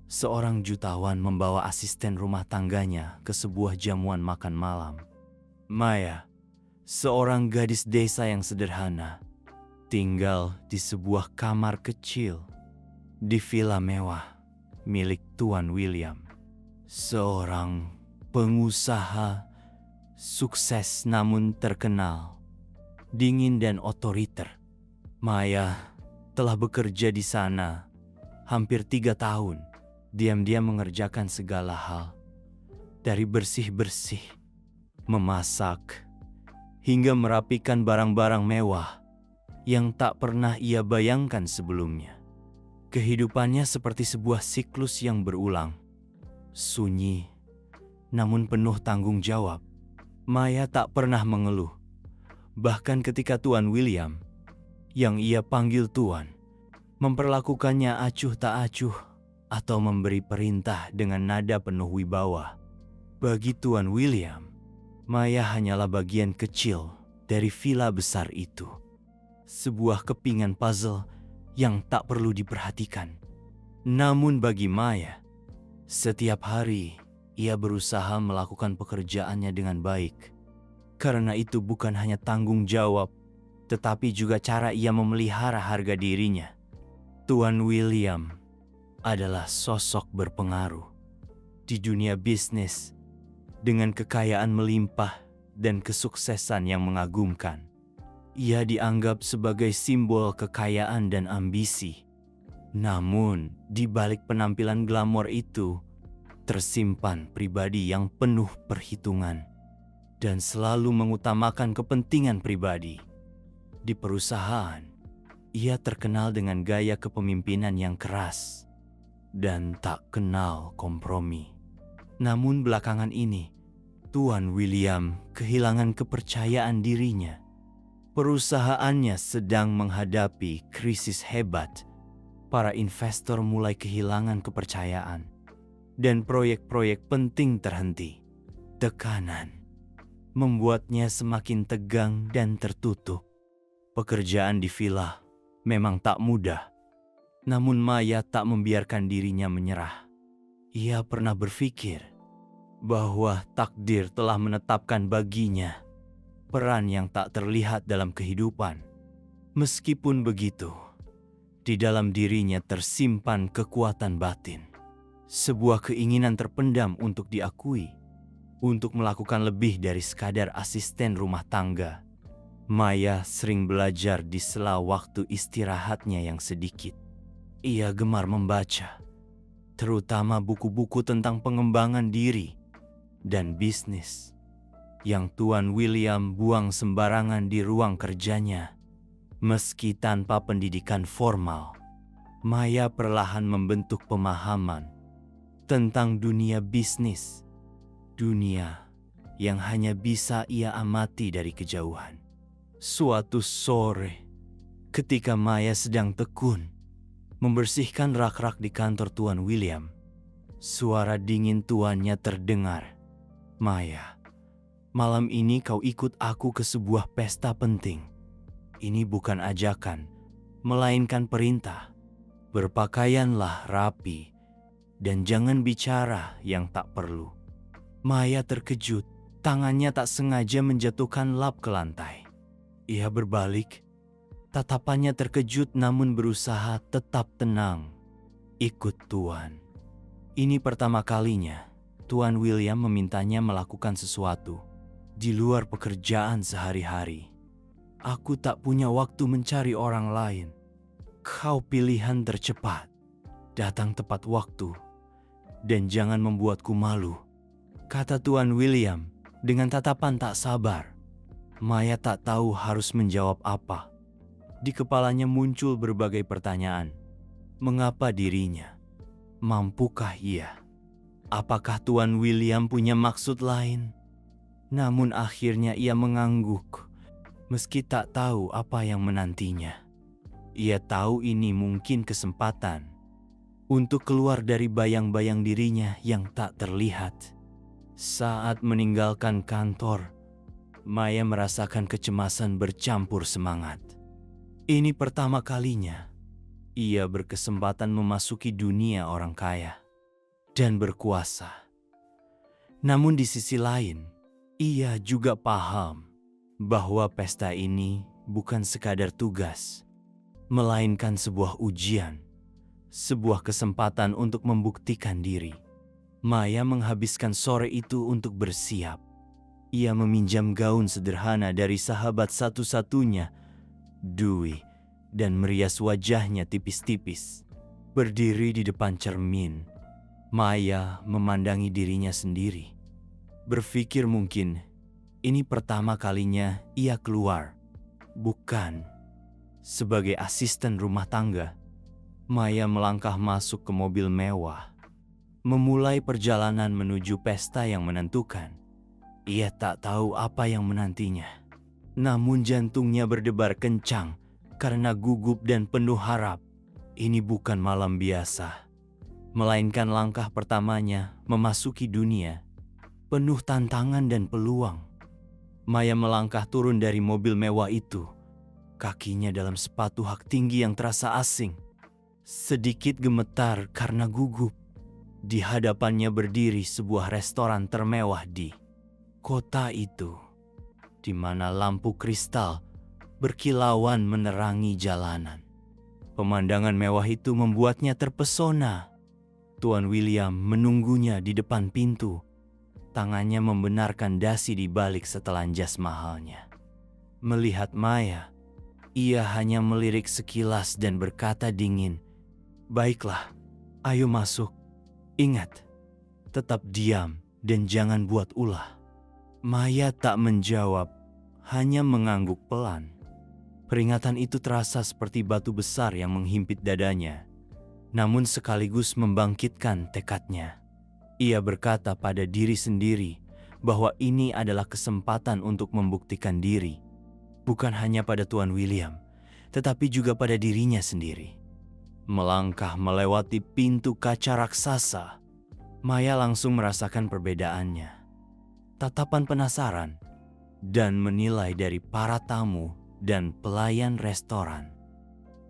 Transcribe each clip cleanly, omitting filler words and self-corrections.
Seorang jutawan membawa asisten rumah tangganya ke sebuah jamuan makan malam. Maya, seorang gadis desa yang sederhana, tinggal di sebuah kamar kecil di villa mewah milik Tuan William. Seorang pengusaha sukses namun terkenal, dingin dan otoriter. Maya telah bekerja di sana hampir 3 tahun. Diam-diam mengerjakan segala hal, dari bersih-bersih, memasak, hingga merapikan barang-barang mewah yang tak pernah ia bayangkan sebelumnya. Kehidupannya seperti sebuah siklus yang berulang, sunyi, namun penuh tanggung jawab. Maya tak pernah mengeluh, bahkan ketika Tuan William, yang ia panggil Tuan, memperlakukannya acuh tak acuh atau memberi perintah dengan nada penuh wibawa. Bagi Tuan William, Maya hanyalah bagian kecil dari villa besar itu. Sebuah kepingan puzzle yang tak perlu diperhatikan. Namun bagi Maya, setiap hari ia berusaha melakukan pekerjaannya dengan baik. Karena itu bukan hanya tanggung jawab, tetapi juga cara ia memelihara harga dirinya. Tuan William adalah sosok berpengaruh di dunia bisnis dengan kekayaan melimpah dan kesuksesan yang mengagumkan. Ia dianggap sebagai simbol kekayaan dan ambisi. Namun, di balik penampilan glamor itu, tersimpan pribadi yang penuh perhitungan dan selalu mengutamakan kepentingan pribadi. Di perusahaan, ia terkenal dengan gaya kepemimpinan yang keras dan tak kenal kompromi. Namun belakangan ini, Tuan William kehilangan kepercayaan dirinya. Perusahaannya sedang menghadapi krisis hebat. Para investor mulai kehilangan kepercayaan, dan proyek-proyek penting terhenti. Tekanan membuatnya semakin tegang dan tertutup. Pekerjaan di villa memang tak mudah. Namun Maya tak membiarkan dirinya menyerah. Ia pernah berpikir bahwa takdir telah menetapkan baginya peran yang tak terlihat dalam kehidupan. Meskipun begitu, di dalam dirinya tersimpan kekuatan batin. Sebuah keinginan terpendam untuk diakui, untuk melakukan lebih dari sekadar asisten rumah tangga. Maya sering belajar di sela waktu istirahatnya yang sedikit. Ia gemar membaca, terutama buku-buku tentang pengembangan diri dan bisnis yang Tuan William buang sembarangan di ruang kerjanya. Meski tanpa pendidikan formal, Maya perlahan membentuk pemahaman tentang dunia bisnis, dunia yang hanya bisa ia amati dari kejauhan. Suatu sore, ketika Maya sedang tekun membersihkan rak-rak di kantor Tuan William, suara dingin tuannya terdengar. Maya, malam ini kau ikut aku ke sebuah pesta penting. Ini bukan ajakan, melainkan perintah. Berpakaianlah rapi dan jangan bicara yang tak perlu. Maya terkejut, tangannya tak sengaja menjatuhkan lap ke lantai. Ia berbalik, tatapannya terkejut namun berusaha tetap tenang. Ikut Tuan. Ini pertama kalinya Tuan William memintanya melakukan sesuatu di luar pekerjaan sehari-hari. Aku tak punya waktu mencari orang lain. Kau pilihan tercepat. Datang tepat waktu dan jangan membuatku malu, kata Tuan William dengan tatapan tak sabar. Maya tak tahu harus menjawab apa. Di kepalanya muncul berbagai pertanyaan. Mengapa dirinya? Mampukah ia? Apakah Tuan William punya maksud lain? Namun akhirnya ia mengangguk, meski tak tahu apa yang menantinya. Ia tahu ini mungkin kesempatan untuk keluar dari bayang-bayang dirinya yang tak terlihat. Saat meninggalkan kantor, Maya merasakan kecemasan bercampur semangat. Ini pertama kalinya ia berkesempatan memasuki dunia orang kaya. dan berkuasa. Namun di sisi lain, ia juga paham bahwa pesta ini bukan sekadar tugas, melainkan sebuah ujian, sebuah kesempatan untuk membuktikan diri. Maya menghabiskan sore itu untuk bersiap. Ia meminjam gaun sederhana dari sahabat satu-satunya, Dwi, dan merias wajahnya tipis-tipis. Berdiri di depan cermin, Maya memandangi dirinya sendiri. Berpikir mungkin ini pertama kalinya ia keluar, bukan sebagai asisten rumah tangga. Maya melangkah masuk ke mobil mewah, memulai perjalanan menuju pesta yang menentukan. Ia tak tahu apa yang menantinya, namun jantungnya berdebar kencang karena gugup dan penuh harap. Ini bukan malam biasa, melainkan langkah pertamanya memasuki dunia penuh tantangan dan peluang. Maya melangkah turun dari mobil mewah itu, kakinya dalam sepatu hak tinggi yang terasa asing. Sedikit gemetar karena gugup. Di hadapannya berdiri sebuah restoran termewah di kota itu, di mana lampu kristal berkilauan menerangi jalanan. Pemandangan mewah itu membuatnya terpesona. Tuan William menunggunya di depan pintu. Tangannya membenarkan dasi di balik setelan jas mahalnya. Melihat Maya, ia hanya melirik sekilas dan berkata dingin, "Baiklah, ayo masuk. Ingat, tetap diam dan jangan buat ulah." Maya tak menjawab, hanya mengangguk pelan. Peringatan itu terasa seperti batu besar yang menghimpit dadanya, namun sekaligus membangkitkan tekadnya. Ia berkata pada diri sendiri bahwa ini adalah kesempatan untuk membuktikan diri, bukan hanya pada Tuan William, tetapi juga pada dirinya sendiri. Melangkah melewati pintu kaca raksasa, Maya langsung merasakan perbedaannya. Tatapan penasaran dan menilai dari para tamu dan pelayan restoran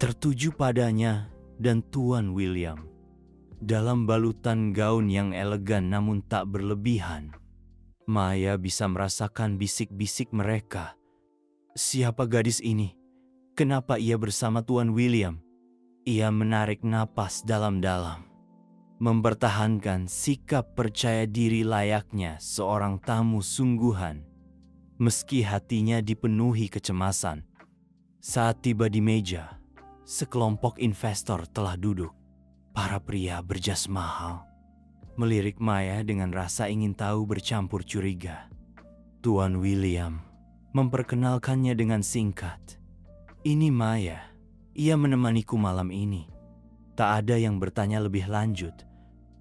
tertuju padanya dan Tuan William. Dalam balutan gaun yang elegan namun tak berlebihan, Maya bisa merasakan bisik-bisik mereka. Siapa gadis ini? Kenapa ia bersama Tuan William? Ia menarik napas dalam-dalam, mempertahankan sikap percaya diri layaknya seorang tamu sungguhan, meski hatinya dipenuhi kecemasan. Saat tiba di meja, sekelompok investor telah duduk. Para pria berjas mahal melirik Maya dengan rasa ingin tahu bercampur curiga. Tuan William memperkenalkannya dengan singkat, "Ini Maya, ia menemaniku malam ini." Tak ada yang bertanya lebih lanjut,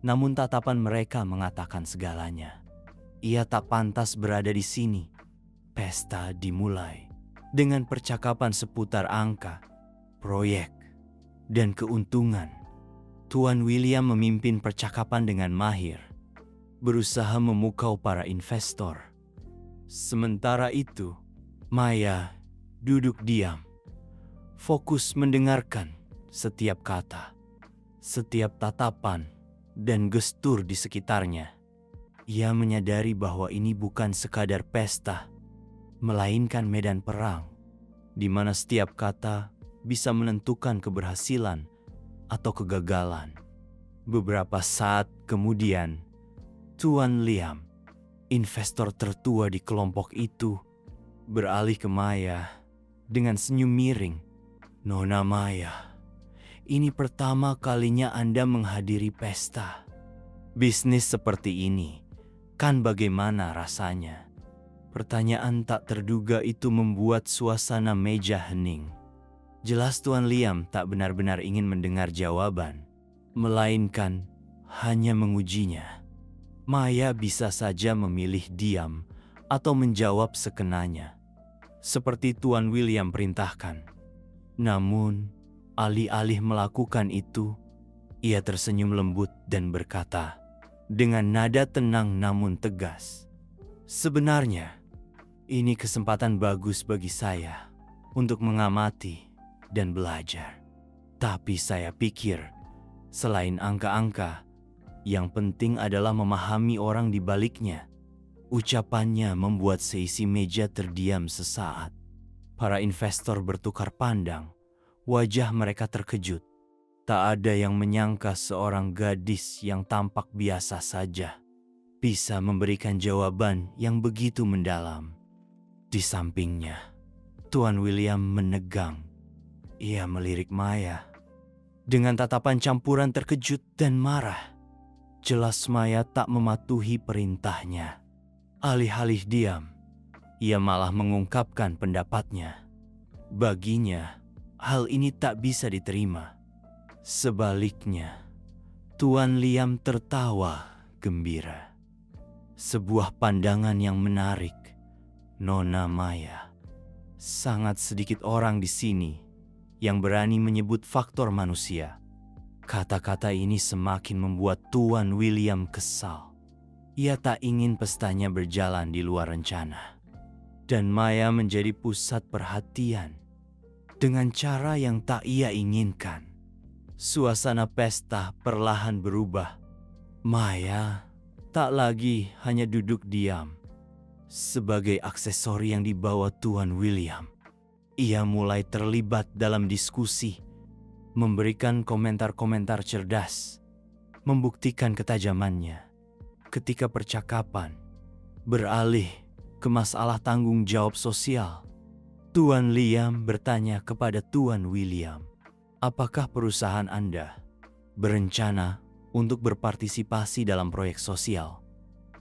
namun tatapan mereka mengatakan segalanya. Ia tak pantas berada di sini. Pesta dimulai dengan percakapan seputar angka, proyek, dan keuntungan. Tuan William memimpin percakapan dengan mahir, berusaha memukau para investor. Sementara itu, Maya duduk diam, fokus mendengarkan setiap kata, setiap tatapan, dan gestur di sekitarnya. Ia menyadari bahwa ini bukan sekadar pesta, melainkan medan perang, di mana setiap kata bisa menentukan keberhasilan atau kegagalan. Beberapa saat kemudian, Tuan Liam, investor tertua di kelompok itu, beralih ke Maya dengan senyum miring. "Nona Maya, ini pertama kalinya Anda menghadiri pesta. Bisnis seperti ini, kan bagaimana rasanya?" Pertanyaan tak terduga itu membuat suasana meja hening. Jelas Tuan Liam tak benar-benar ingin mendengar jawaban, melainkan hanya mengujinya. Maya bisa saja memilih diam atau menjawab sekenanya, seperti Tuan William perintahkan. Namun, alih-alih melakukan itu, ia tersenyum lembut dan berkata dengan nada tenang namun tegas, "Sebenarnya, ini kesempatan bagus bagi saya untuk mengamati dan belajar. Tapi saya pikir, selain angka-angka, Yang penting adalah memahami orang di baliknya. Ucapannya membuat seisi meja terdiam sesaat. Para investor bertukar pandang. Wajah mereka terkejut. Tak ada yang menyangka seorang gadis yang tampak biasa saja bisa memberikan jawaban yang begitu mendalam. Di sampingnya, Tuan William menegang. Ia melirik Maya dengan tatapan campuran terkejut dan marah. Jelas Maya tak mematuhi perintahnya. Alih-alih diam, ia malah mengungkapkan pendapatnya. Baginya, hal ini tak bisa diterima. Sebaliknya, Tuan Liam tertawa gembira. Sebuah pandangan yang menarik, Nona Maya. Sangat sedikit orang di sini yang berani menyebut faktor manusia. Kata-kata ini semakin membuat Tuan William kesal. Ia tak ingin pestanya berjalan di luar rencana. Dan Maya menjadi pusat perhatian dengan cara yang tak ia inginkan. Suasana pesta perlahan berubah. Maya tak lagi hanya duduk diam sebagai aksesori yang dibawa Tuan William. Ia mulai terlibat dalam diskusi, memberikan komentar-komentar cerdas, membuktikan ketajamannya. Ketika percakapan beralih ke masalah tanggung jawab sosial, Tuan Liam bertanya kepada Tuan William, apakah perusahaan Anda berencana untuk berpartisipasi dalam proyek sosial?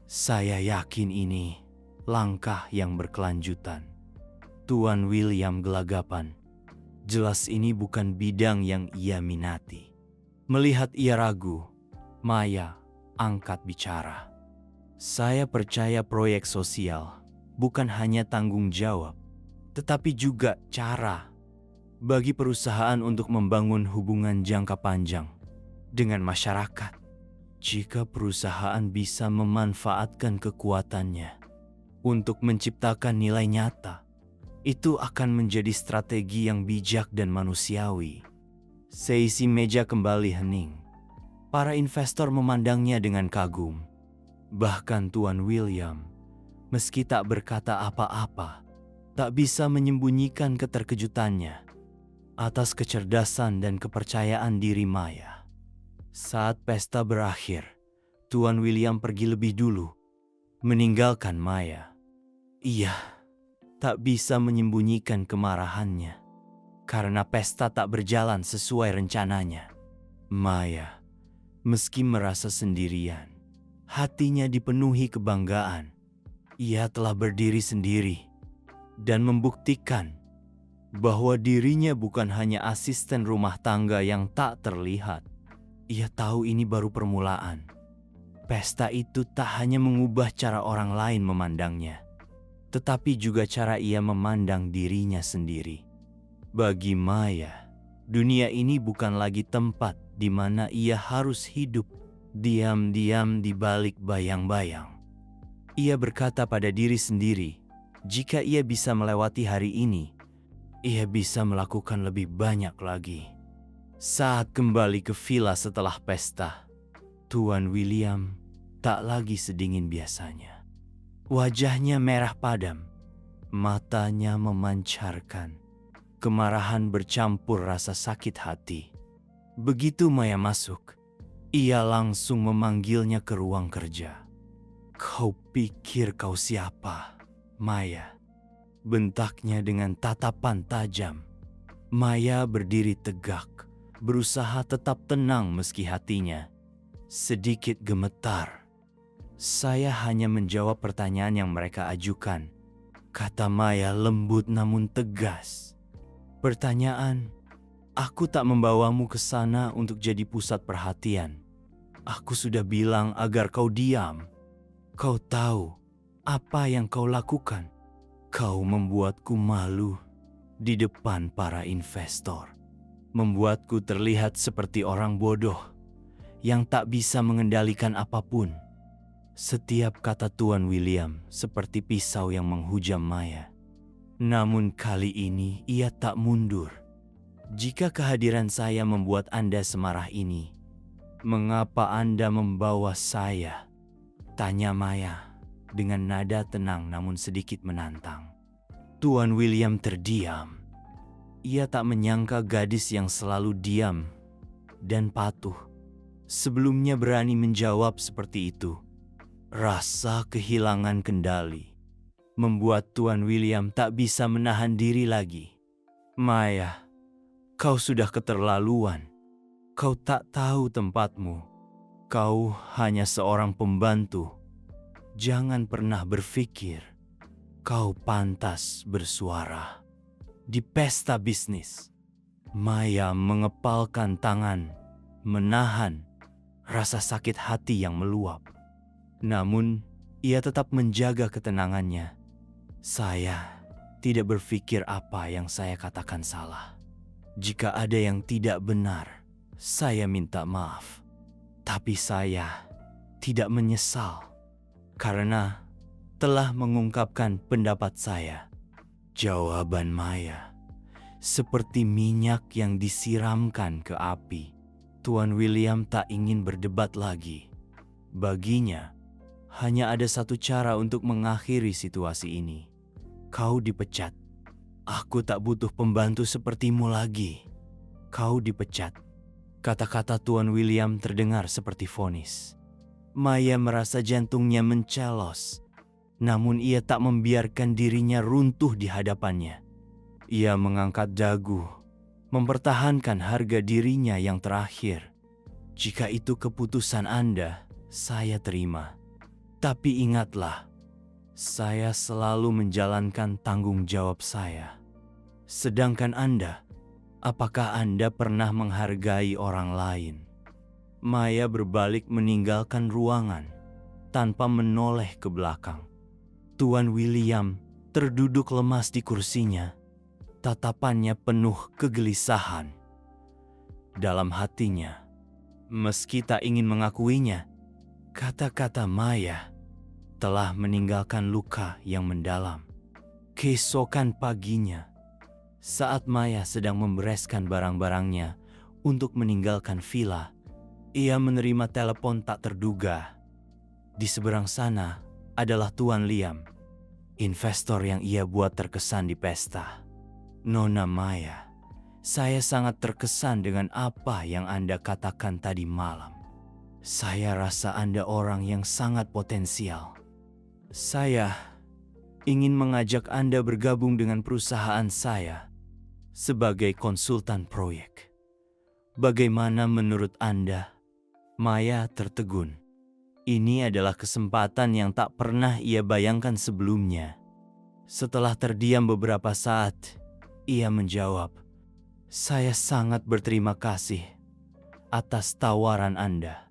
Saya yakin ini langkah yang berkelanjutan. Tuan William gelagapan. Jelas ini bukan bidang yang ia minati. Melihat ia ragu, Maya angkat bicara. Saya percaya proyek sosial bukan hanya tanggung jawab, tetapi juga cara bagi perusahaan untuk membangun hubungan jangka panjang dengan masyarakat. Jika perusahaan bisa memanfaatkan kekuatannya untuk menciptakan nilai nyata, itu akan menjadi strategi yang bijak dan manusiawi. Seisi meja kembali hening. Para investor memandangnya dengan kagum. Bahkan Tuan William, meski tak berkata apa-apa, tak bisa menyembunyikan keterkejutannya atas kecerdasan dan kepercayaan diri Maya. Saat pesta berakhir, Tuan William pergi lebih dulu, meninggalkan Maya. Ia tak bisa menyembunyikan kemarahannya karena pesta tak berjalan sesuai rencananya. Maya, meski merasa sendirian, hatinya dipenuhi kebanggaan. Ia telah berdiri sendiri dan membuktikan bahwa dirinya bukan hanya asisten rumah tangga yang tak terlihat. Ia tahu ini baru permulaan. Pesta itu tak hanya mengubah cara orang lain memandangnya, tetapi juga cara ia memandang dirinya sendiri. Bagi Maya, dunia ini bukan lagi tempat di mana ia harus hidup diam-diam di balik bayang-bayang. Ia berkata pada diri sendiri, jika ia bisa melewati hari ini, ia bisa melakukan lebih banyak lagi. Saat kembali ke villa setelah pesta, Tuan William tak lagi sedingin biasanya. Wajahnya merah padam, matanya memancarkan kemarahan bercampur rasa sakit hati. Begitu Maya masuk, ia langsung memanggilnya ke ruang kerja. Kau pikir kau siapa, Maya? Bentaknya dengan tatapan tajam. Maya berdiri tegak, berusaha tetap tenang meski hatinya sedikit gemetar. Saya hanya menjawab pertanyaan yang mereka ajukan, kata Maya lembut namun tegas. Pertanyaan, aku tak membawamu ke sana untuk jadi pusat perhatian. Aku sudah bilang agar kau diam. Kau tahu apa yang kau lakukan? Kau membuatku malu di depan para investor. Membuatku terlihat seperti orang bodoh yang tak bisa mengendalikan apapun. Setiap kata Tuan William seperti pisau yang menghujam Maya. Namun kali ini ia tak mundur. Jika kehadiran saya membuat Anda semarah ini, "Mengapa Anda membawa saya?" tanya Maya dengan nada tenang namun sedikit menantang. Tuan William terdiam. Ia tak menyangka gadis yang selalu diam dan patuh sebelumnya berani menjawab seperti itu. Rasa kehilangan kendali membuat Tuan William tak bisa menahan diri lagi. "Maya, kau sudah keterlaluan. Kau tak tahu tempatmu. Kau hanya seorang pembantu. Jangan pernah berpikir kau pantas bersuara di pesta bisnis." Maya mengepalkan tangan, menahan rasa sakit hati yang meluap. Namun, ia tetap menjaga ketenangannya. "Saya tidak berpikir apa yang saya katakan salah. Jika ada yang tidak benar, saya minta maaf. Tapi saya tidak menyesal karena telah mengungkapkan pendapat saya." Jawaban Maya seperti minyak yang disiramkan ke api. Tuan William tak ingin berdebat lagi. Baginya, hanya ada satu cara untuk mengakhiri situasi ini. "Kau dipecat. Aku tak butuh pembantu sepertimu lagi. Kau dipecat." Kata-kata Tuan William terdengar seperti vonis. Maya merasa jantungnya mencelos, namun ia tak membiarkan dirinya runtuh di hadapannya. Ia mengangkat dagu, mempertahankan harga dirinya yang terakhir. "Jika itu keputusan Anda, saya terima. Tapi ingatlah, saya selalu menjalankan tanggung jawab saya. Sedangkan Anda, apakah Anda pernah menghargai orang lain?" Maya berbalik meninggalkan ruangan tanpa menoleh ke belakang. Tuan William terduduk lemas di kursinya, tatapannya penuh kegelisahan. Dalam hatinya, meski tak ingin mengakuinya, kata-kata Maya telah meninggalkan luka yang mendalam. Keesokan paginya, saat Maya sedang membereskan barang-barangnya untuk meninggalkan villa, ia menerima telepon tak terduga. Di seberang sana adalah Tuan Liam, investor yang ia buat terkesan di pesta. "Nona Maya, saya sangat terkesan dengan apa yang Anda katakan tadi malam. Saya rasa Anda orang yang sangat potensial. Saya ingin mengajak Anda bergabung dengan perusahaan saya sebagai konsultan proyek. Bagaimana menurut Anda?" Maya tertegun. Ini adalah kesempatan yang tak pernah ia bayangkan sebelumnya. Setelah terdiam beberapa saat, ia menjawab, "Saya sangat berterima kasih atas tawaran Anda.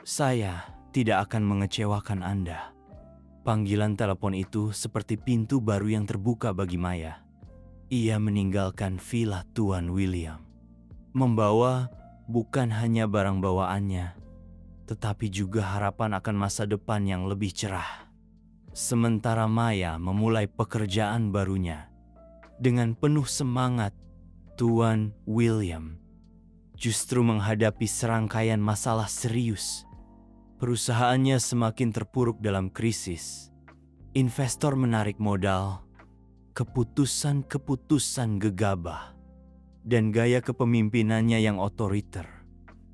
Saya tidak akan mengecewakan Anda." Panggilan telepon itu seperti pintu baru yang terbuka bagi Maya. Ia meninggalkan villa Tuan William, membawa bukan hanya barang bawaannya, tetapi juga harapan akan masa depan yang lebih cerah. Sementara Maya memulai pekerjaan barunya dengan penuh semangat, Tuan William justru menghadapi serangkaian masalah serius. Perusahaannya semakin terpuruk dalam krisis. Investor menarik modal, keputusan-keputusan gegabah, dan gaya kepemimpinannya yang otoriter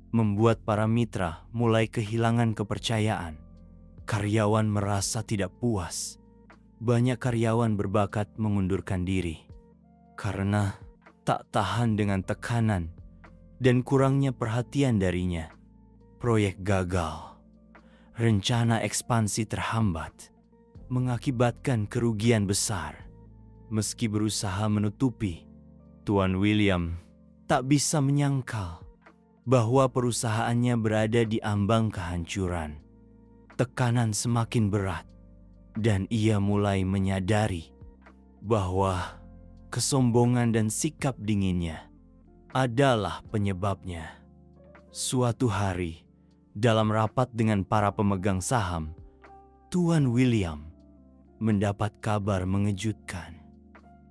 membuat para mitra mulai kehilangan kepercayaan. Karyawan merasa tidak puas. Banyak karyawan berbakat mengundurkan diri karena tak tahan dengan tekanan dan kurangnya perhatian darinya. Proyek gagal. Rencana ekspansi terhambat, mengakibatkan kerugian besar. Meski berusaha menutupi, Tuan William tak bisa menyangkal bahwa perusahaannya berada di ambang kehancuran. Tekanan semakin berat, dan ia mulai menyadari bahwa kesombongan dan sikap dinginnya adalah penyebabnya. Suatu hari, dalam rapat dengan para pemegang saham, Tuan William mendapat kabar mengejutkan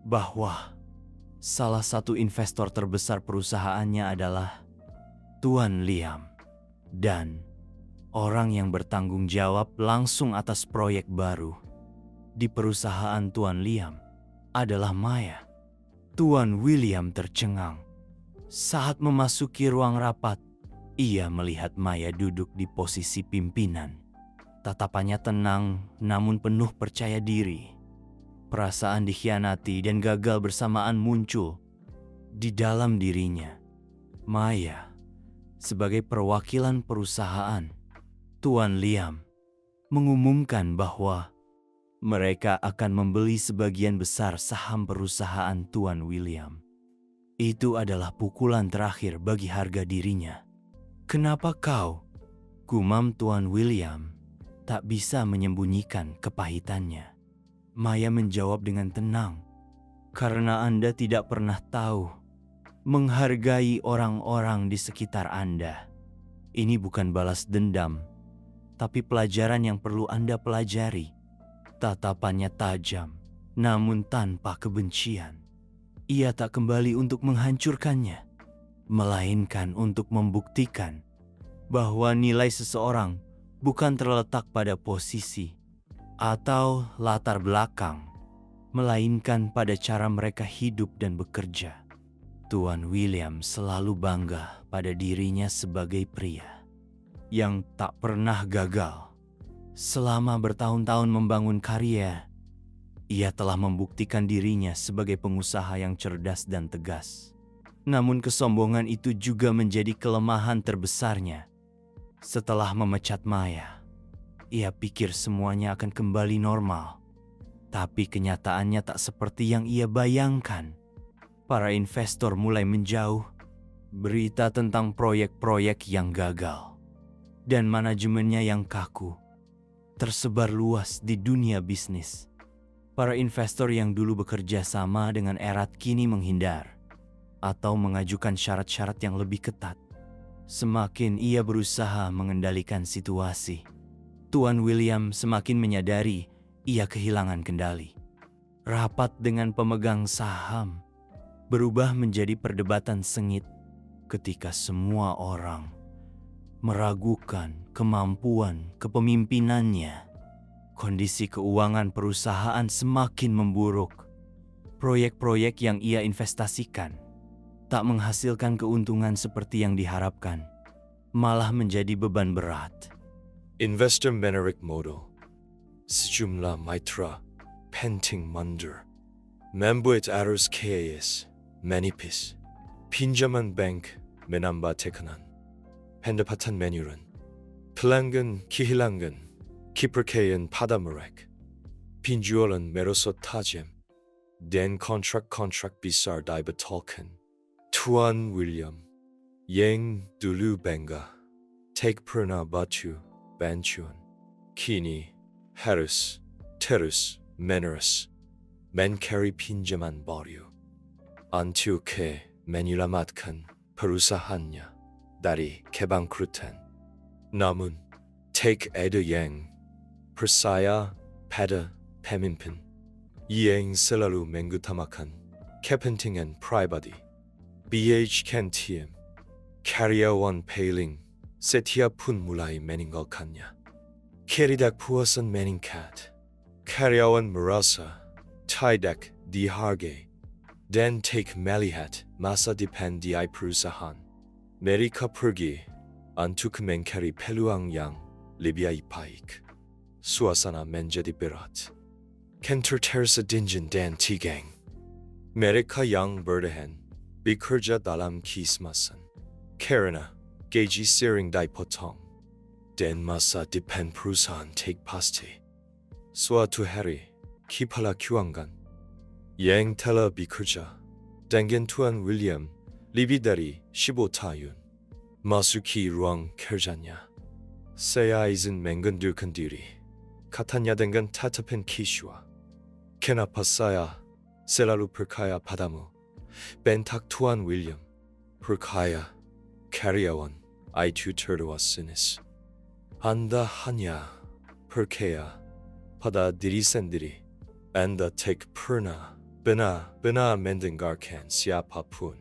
bahwa salah satu investor terbesar perusahaannya adalah Tuan Liam. Dan orang yang bertanggung jawab langsung atas proyek baru di perusahaan Tuan Liam adalah Maya. Tuan William tercengang. Saat memasuki ruang rapat, ia melihat Maya duduk di posisi pimpinan. Tatapannya tenang namun penuh percaya diri. Perasaan dikhianati dan gagal bersamaan muncul di dalam dirinya. Maya, sebagai perwakilan perusahaan, Tuan Liam mengumumkan bahwa mereka akan membeli sebagian besar saham perusahaan Tuan William. Itu adalah pukulan terakhir bagi harga dirinya. "Kenapa kau?" gumam Tuan William, tak bisa menyembunyikan kepahitannya. Maya menjawab dengan tenang, "Karena Anda tidak pernah tahu menghargai orang-orang di sekitar Anda. Ini bukan balas dendam, tapi pelajaran yang perlu Anda pelajari." Tatapannya tajam, namun tanpa kebencian. Ia tak kembali untuk menghancurkannya, melainkan untuk membuktikan bahwa nilai seseorang bukan terletak pada posisi atau latar belakang, melainkan pada cara mereka hidup dan bekerja. Tuan William selalu bangga pada dirinya sebagai pria yang tak pernah gagal. Selama bertahun-tahun membangun karya, ia telah membuktikan dirinya sebagai pengusaha yang cerdas dan tegas. Namun kesombongan itu juga menjadi kelemahan terbesarnya. Setelah memecat Maya, ia pikir semuanya akan kembali normal. Tapi kenyataannya tak seperti yang ia bayangkan. Para investor mulai menjauh. Berita tentang proyek-proyek yang gagal dan manajemennya yang kaku tersebar luas di dunia bisnis. Para investor yang dulu bekerja sama dengan erat kini menghindar atau mengajukan syarat-syarat yang lebih ketat. Semakin ia berusaha mengendalikan situasi, Tuan William semakin menyadari ia kehilangan kendali. Rapat dengan pemegang saham berubah menjadi perdebatan sengit ketika semua orang meragukan kemampuan kepemimpinannya. Kondisi keuangan perusahaan semakin memburuk. Proyek-proyek yang ia investasikan tak menghasilkan keuntungan seperti yang diharapkan, malah menjadi beban berat. Investor Menarik Model Sejumlah mitra penting mundur. Membuat arus KAS menipis. Pinjaman bank menambah tekanan. Pendapatan menurun. Pelanggan kehilangan kepercayaan pada mereka. Penjualan merosot tajam. Dan kontrak-kontrak besar dibatalkan. Tuan William yang dulu bangga tak pernah batu bantuan, kini harus terus menerus mencari pinjaman baru untuk menyelamatkan perusahaannya dari kebangkrutan. Namun tak ada yang percaya pada pemimpin yang selalu mengutamakan kepentingan pribadi. BHK team karyawan paling setiap pun mulai meninggalkannya. Keridak puasan meningkat. Karyawan merasa tidak dihargai dan tak melihat masa depan di perusahaan. Mereka pergi untuk mencari peluang yang lebih baik. Suasana menjadi berat. Kantor terasa dingin dan tegang. Mereka yang bertahan bekerja dalam kismasan karena gaji sering dipotong dan masa depan perusahaan tak pasti. Suatu hari, kepala keuangan yang telah bekerja dengan Tuan William lebih dari 15 tahun masuki ruang kerjanya. "Saya izin mengundurkan diri," katanya dengan tatapan kiswa. "Kenapa saya selalu percaya padamu?" bentak Tuan William. "Percaya karyawan itu terlalu sinis. Anda hanya percaya pada diri sendiri. Anda tak pernah benar-benar mendengarkan siapapun.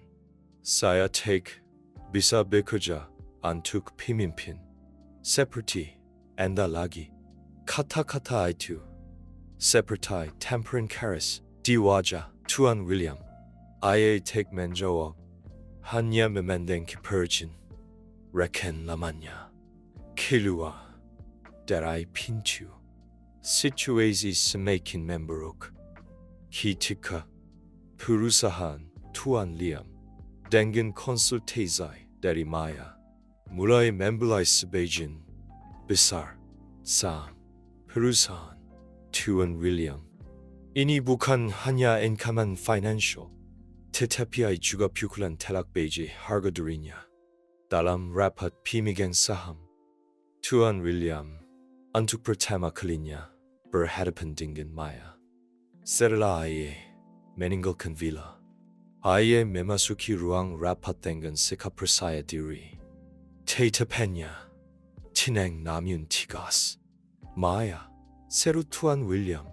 Saya tak bisa bekerja antuk pemimpin, seperti Anda lagi, kata-kata itu, seperti tamparan keras di wajah Tuan William. Ia tak menjawab, hanya memandang kepercayaan. Rekan lamanya keluar dari pintu. Situasi semakin memburuk. Ketika perusahaan Tuan Liam dengan konsultasi dari Maya mulai membeli sebagian besar saham perusahaan Tuan William. Ini bukan hanya ancaman financial, tetapi juga pukulan telak bagi harga dirinya. Dalam rapat pemegang saham, Tuan William untuk pertama kalinya berhadapan dengan Maya. Setelah ia meninggalkan villa, ia memasuki ruang rapat dengan sikap percaya diri. Tetapinya, tenang namun tegas. Maya, seru Tuan William,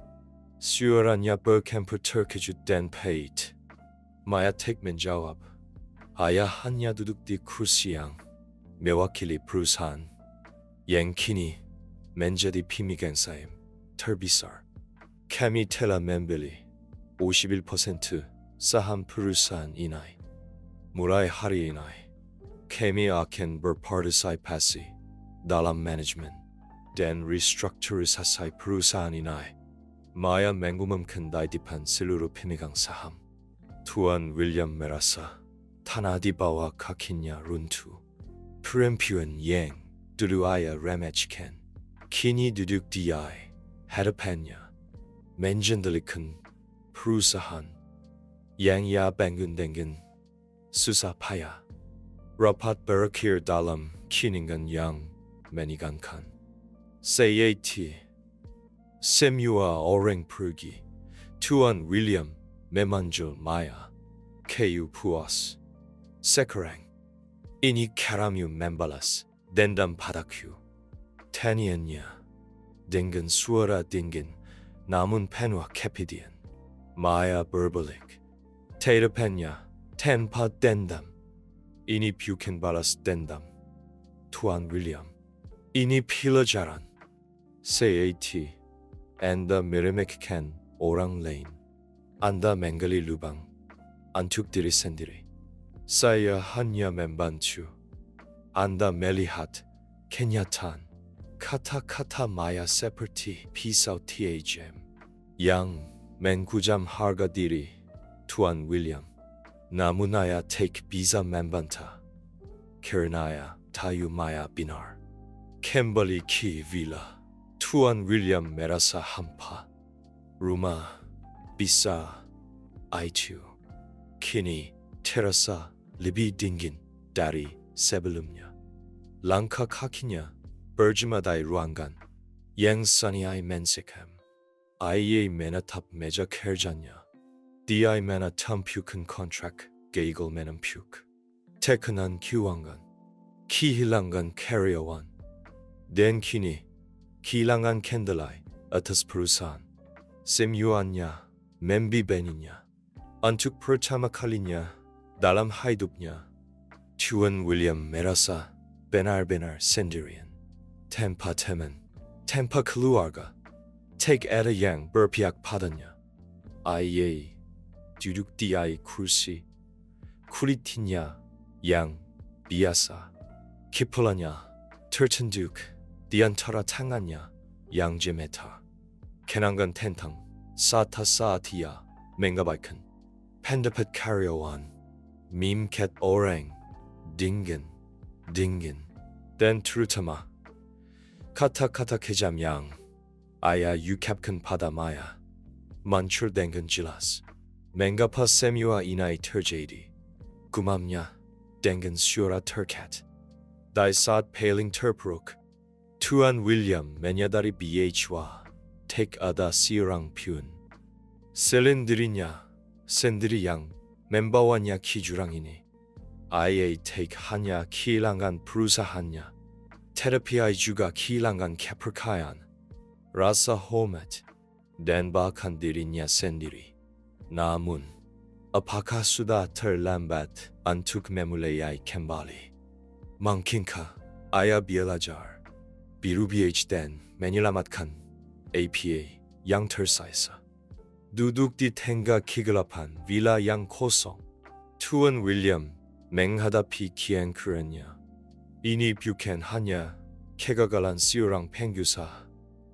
suaranya bercampur terkejut dan pahit. Maya tak menjawab. Ia hanya duduk di kursi yang mewakili perusahaan yang kini menjadi pemegang saham terbesar. Kami telah membeli 51% saham perusahaan ini. Mulai hari ini, kami akan berpartisipasi dalam manajemen dan restrukturisasi perusahaan ini. Maya mengumumkan di depan seluruh pemegang saham. Tuan William merasa tanah di bawah kakinya runtuh. Perempuan yang dulu ia remehkan, kini duduk di hadapannya, mengendalikan perusahaan yang ia bangun dengan susah payah. Rapat berakhir dalam keningan yang menegangkan. Setelah semua orang pergi, Tuan William memanggil Maya ke puas. Sekarang, ini kami membalas dendam padaku. Tanyanya dengan suara dingin namun penuh kepedihan. Maya berbalik. Tetapinya tanpa dendam. Ini bukan balas dendam. Tuan William, ini pelajaran. Setelah Anda meremehkan orang lain, Anda menggali lubang untuk diri sendiri. Saya hanya membantu. Anda melihat kenyataan. Kata-kata Maya seperti pisau tajam yang menghujam harga diri Tuan William. Namun ia tak bisa membantah. Karena ia tahu Maya benar. Kembali ke villa, Tuan William merasa hampa. Rumah besar itu kini terasa lebih dingin dari sebelumnya. Langkah kakinya berjumpa di ruangan yang sangat mensekam. Ia menatap meja kerjanya. Dia menatampilkan kontrak gagal menampuk. Tekanan keuangan, kehilangan karyawan, dan kini kehilangan kendali atas perusahaan. Semuanya membebaninya. Untuk pertama kalinya dalam hidupnya, Tuan William merasa benar-benar sendirian. Tanpa teman, tanpa keluarga, tak ada yang berpihak padanya. Ia duduk di kursi, kulitnya yang biasa, kepalanya tertunduk di antara tangannya yang gemetar. Kenangan tentang saat ia mengabaikan pendapat karyawan, mimket orang, dingin, dan terutama kata-kata kejam yang ia ucapkan pada Maya muncul dengan jelas. Mengapa semua ini terjadi? Gumamnya dengan suara terkat. Di saat paling terpuruk, Tuan William menyadari bahwa tak ada seorang pun selain dirinya sendiri yang membawanya ke jurang ini. Ia tak hanya kehilangan perusahaannya, tetapi ia juga kehilangan kepercayaan, rasa hormat, dan bahkan dirinya sendiri. Namun, apakah sudah terlambat untuk memulai kembali? Mangkinka, Aya Bielajar, Biru BH Menyelamatkan, APA, Yang Tersisa. Duduk di tengah kegelapan villa yang kosong. Tuan William menghadapi kian kerennya. Ini bukan hanya kegagalan seorang pengusaha,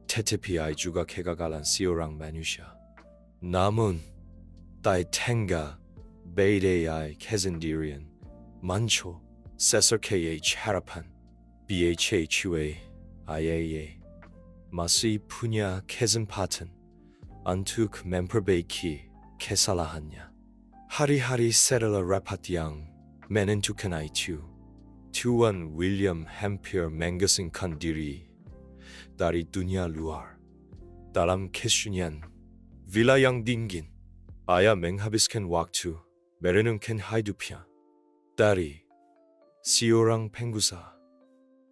tetapi juga kegagalan seorang manusia. Namun, di tengah badai kesendirian, muncul SSKH harapan, BHHUA, IAA, masih punya kesempatan untuk memperbaiki kesalahannya. Hari-hari setelah rapat yang menentukan itu, Tuan William hampir mengasingkan diri dari dunia luar. Dalam kesunyian villa yang dingin, Aya menghabiskan waktu merenungkan hidupnya. Dari seorang pengusaha,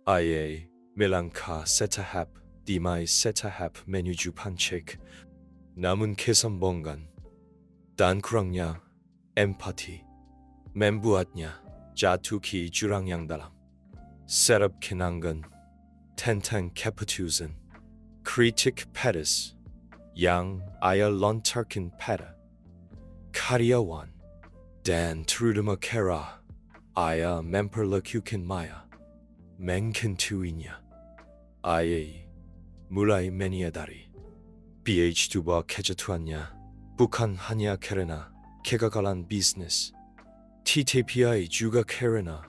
Aya melangkah setahap demi setahap menuju puncak. Namun kesombongan dan kurangnya empati membuatnya jatuh ke jurang yang dalam. Serap kenangan tentang keputusan kritik pedas yang Aya lontarkan pada karyawan dan terutama cara Aya memperlakukan Maya mengkentuinya. Aya mulai menyadari BH2 kejatuhannya bukan hanya karena kegagalan bisnis, tetapi juga karena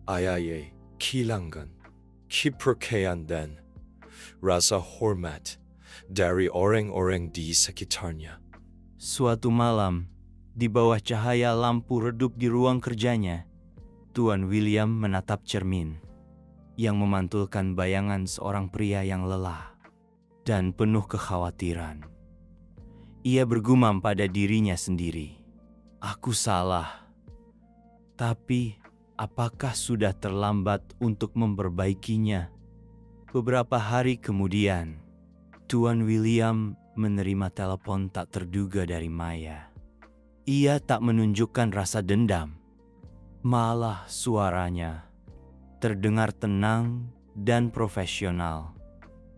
Aya kehilangan kepercayaan dan rasa hormat dari orang-orang di sekitarnya. Suatu malam, di bawah cahaya lampu redup di ruang kerjanya, Tuan William menatap cermin yang memantulkan bayangan seorang pria yang lelah dan penuh kekhawatiran. Ia bergumam pada dirinya sendiri, "Aku salah. Tapi apakah sudah terlambat untuk memperbaikinya?" Beberapa hari kemudian, Tuan William menerima telepon tak terduga dari Maya. Ia tak menunjukkan rasa dendam, malah suaranya terdengar tenang dan profesional.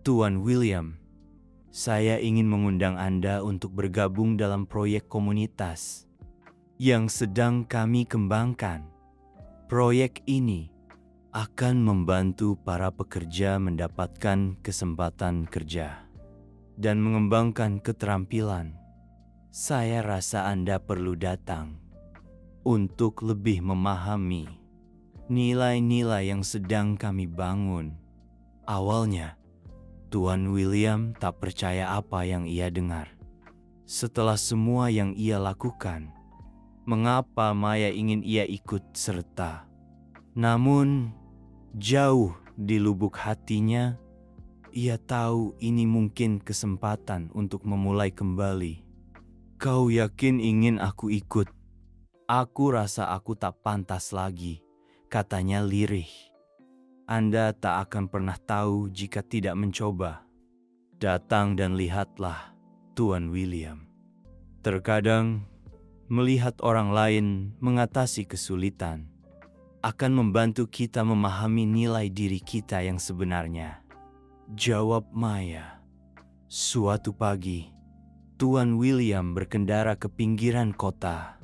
"Tuan William, saya ingin mengundang Anda untuk bergabung dalam proyek komunitas yang sedang kami kembangkan. Proyek ini akan membantu para pekerja mendapatkan kesempatan kerja dan mengembangkan keterampilan. Saya rasa Anda perlu datang untuk lebih memahami nilai-nilai yang sedang kami bangun." Awalnya, Tuan William tak percaya apa yang ia dengar. Setelah semua yang ia lakukan, mengapa Maya ingin ia ikut serta? Namun, jauh di lubuk hatinya, ia tahu ini mungkin kesempatan untuk memulai kembali. "Kau yakin ingin aku ikut? Aku rasa aku tak pantas lagi," katanya lirih. "Anda tak akan pernah tahu jika tidak mencoba. Datang dan lihatlah, Tuan William. Terkadang, melihat orang lain mengatasi kesulitan akan membantu kita memahami nilai diri kita yang sebenarnya," jawab Maya. Suatu pagi, Tuan William berkendara ke pinggiran kota,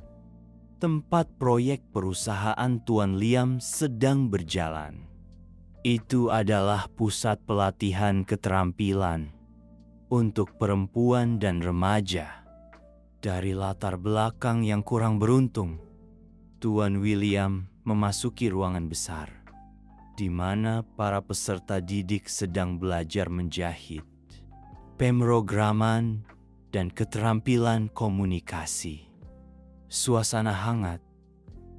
tempat proyek perusahaan Tuan Liam sedang berjalan. Itu adalah pusat pelatihan keterampilan untuk perempuan dan remaja. Dari latar belakang yang kurang beruntung, Tuan William memasuki ruangan besar, di mana para peserta didik sedang belajar menjahit, pemrograman, dan keterampilan komunikasi. Suasana hangat,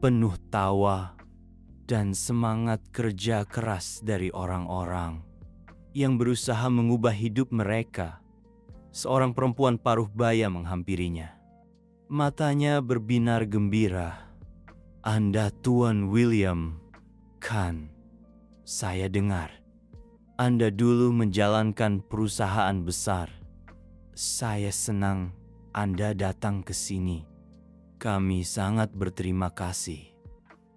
penuh tawa, dan semangat kerja keras dari orang-orang yang berusaha mengubah hidup mereka. Seorang perempuan paruh baya menghampirinya. Matanya berbinar gembira. "Anda Tuan William, kan? Saya dengar Anda dulu menjalankan perusahaan besar. Saya senang Anda datang ke sini. Kami sangat berterima kasih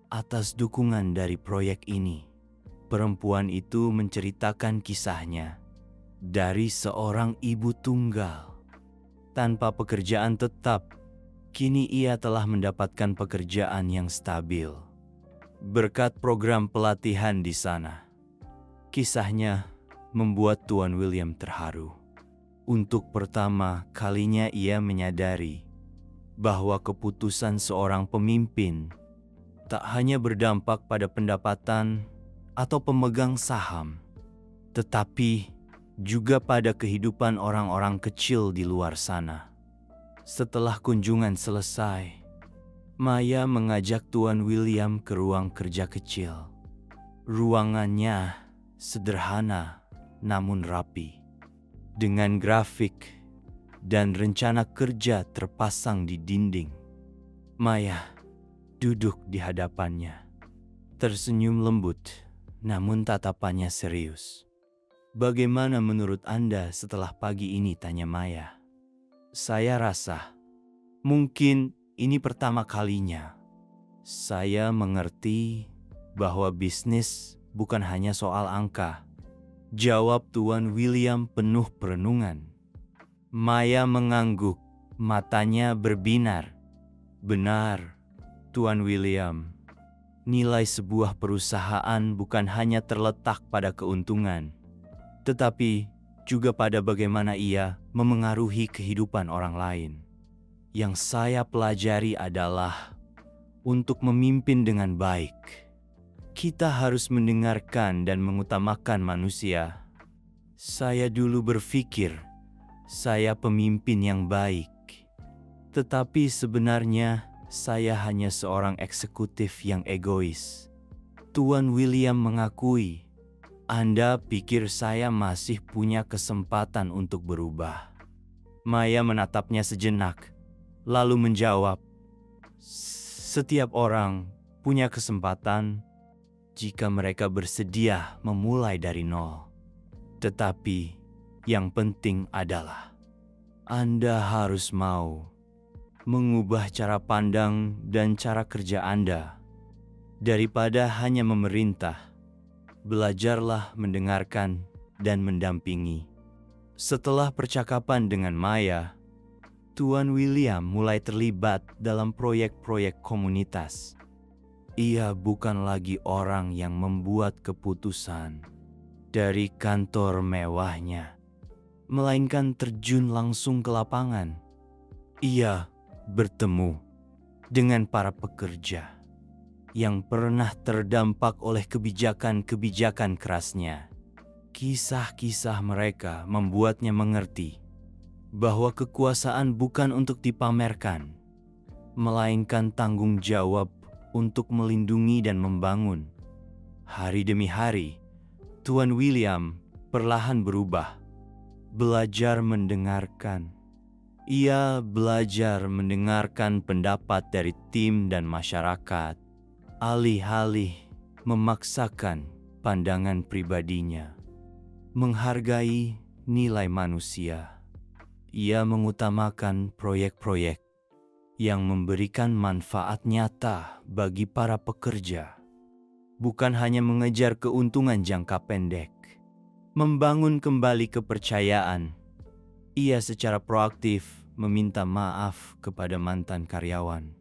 atas dukungan dari proyek ini." Perempuan itu menceritakan kisahnya dari seorang ibu tunggal. Tanpa pekerjaan tetap, kini ia telah mendapatkan pekerjaan yang stabil berkat program pelatihan di sana. Kisahnya membuat Tuan William terharu. Untuk pertama kalinya ia menyadari bahwa keputusan seorang pemimpin tak hanya berdampak pada pendapatan atau pemegang saham, tetapi juga pada kehidupan orang-orang kecil di luar sana. Setelah kunjungan selesai, Maya mengajak Tuan William ke ruang kerja kecil. Ruangannya sederhana namun rapi, dengan grafik dan rencana kerja terpasang di dinding. Maya duduk di hadapannya, tersenyum lembut namun tatapannya serius. "Bagaimana menurut Anda setelah pagi ini?" tanya Maya. "Saya rasa mungkin ini pertama kalinya saya mengerti bahwa bisnis bukan hanya soal angka," jawab Tuan William penuh perenungan. Maya mengangguk, matanya berbinar. "Benar, Tuan William. Nilai sebuah perusahaan bukan hanya terletak pada keuntungan, tetapi juga pada bagaimana ia memengaruhi kehidupan orang lain. Yang saya pelajari adalah untuk memimpin dengan baik, kita harus mendengarkan dan mengutamakan manusia. Saya dulu berpikir saya pemimpin yang baik, tetapi sebenarnya saya hanya seorang eksekutif yang egois." Tuan William mengakui, "Anda pikir saya masih punya kesempatan untuk berubah?" Maya menatapnya sejenak, lalu menjawab, "Setiap orang punya kesempatan jika mereka bersedia memulai dari nol. Tetapi yang penting adalah Anda harus mau mengubah cara pandang dan cara kerja Anda. Daripada hanya memerintah, belajarlah mendengarkan dan mendampingi." Setelah percakapan dengan Maya, Tuan William mulai terlibat dalam proyek-proyek komunitas. Ia bukan lagi orang yang membuat keputusan dari kantor mewahnya, melainkan terjun langsung ke lapangan. Ia bertemu dengan para pekerja yang pernah terdampak oleh kebijakan-kebijakan kerasnya. Kisah-kisah mereka membuatnya mengerti bahwa kekuasaan bukan untuk dipamerkan, melainkan tanggung jawab untuk melindungi dan membangun. Hari demi hari, Tuan William perlahan berubah, belajar mendengarkan. Ia belajar mendengarkan pendapat dari tim dan masyarakat, alih-alih memaksakan pandangan pribadinya. Menghargai nilai manusia, ia mengutamakan proyek-proyek yang memberikan manfaat nyata bagi para pekerja, bukan hanya mengejar keuntungan jangka pendek. Membangun kembali kepercayaan, ia secara proaktif meminta maaf kepada mantan karyawan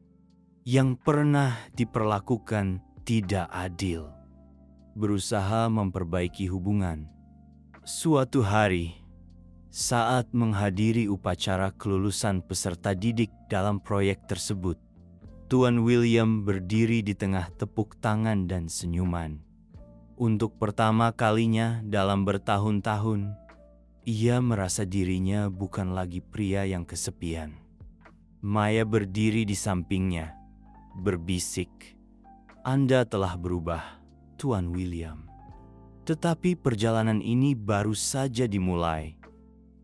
yang pernah diperlakukan tidak adil, berusaha memperbaiki hubungan. Suatu hari, saat menghadiri upacara kelulusan peserta didik dalam proyek tersebut, Tuan William berdiri di tengah tepuk tangan dan senyuman. Untuk pertama kalinya dalam bertahun-tahun, ia merasa dirinya bukan lagi pria yang kesepian. Maya berdiri di sampingnya, berbisik, "Anda telah berubah, Tuan William." Tetapi perjalanan ini baru saja dimulai.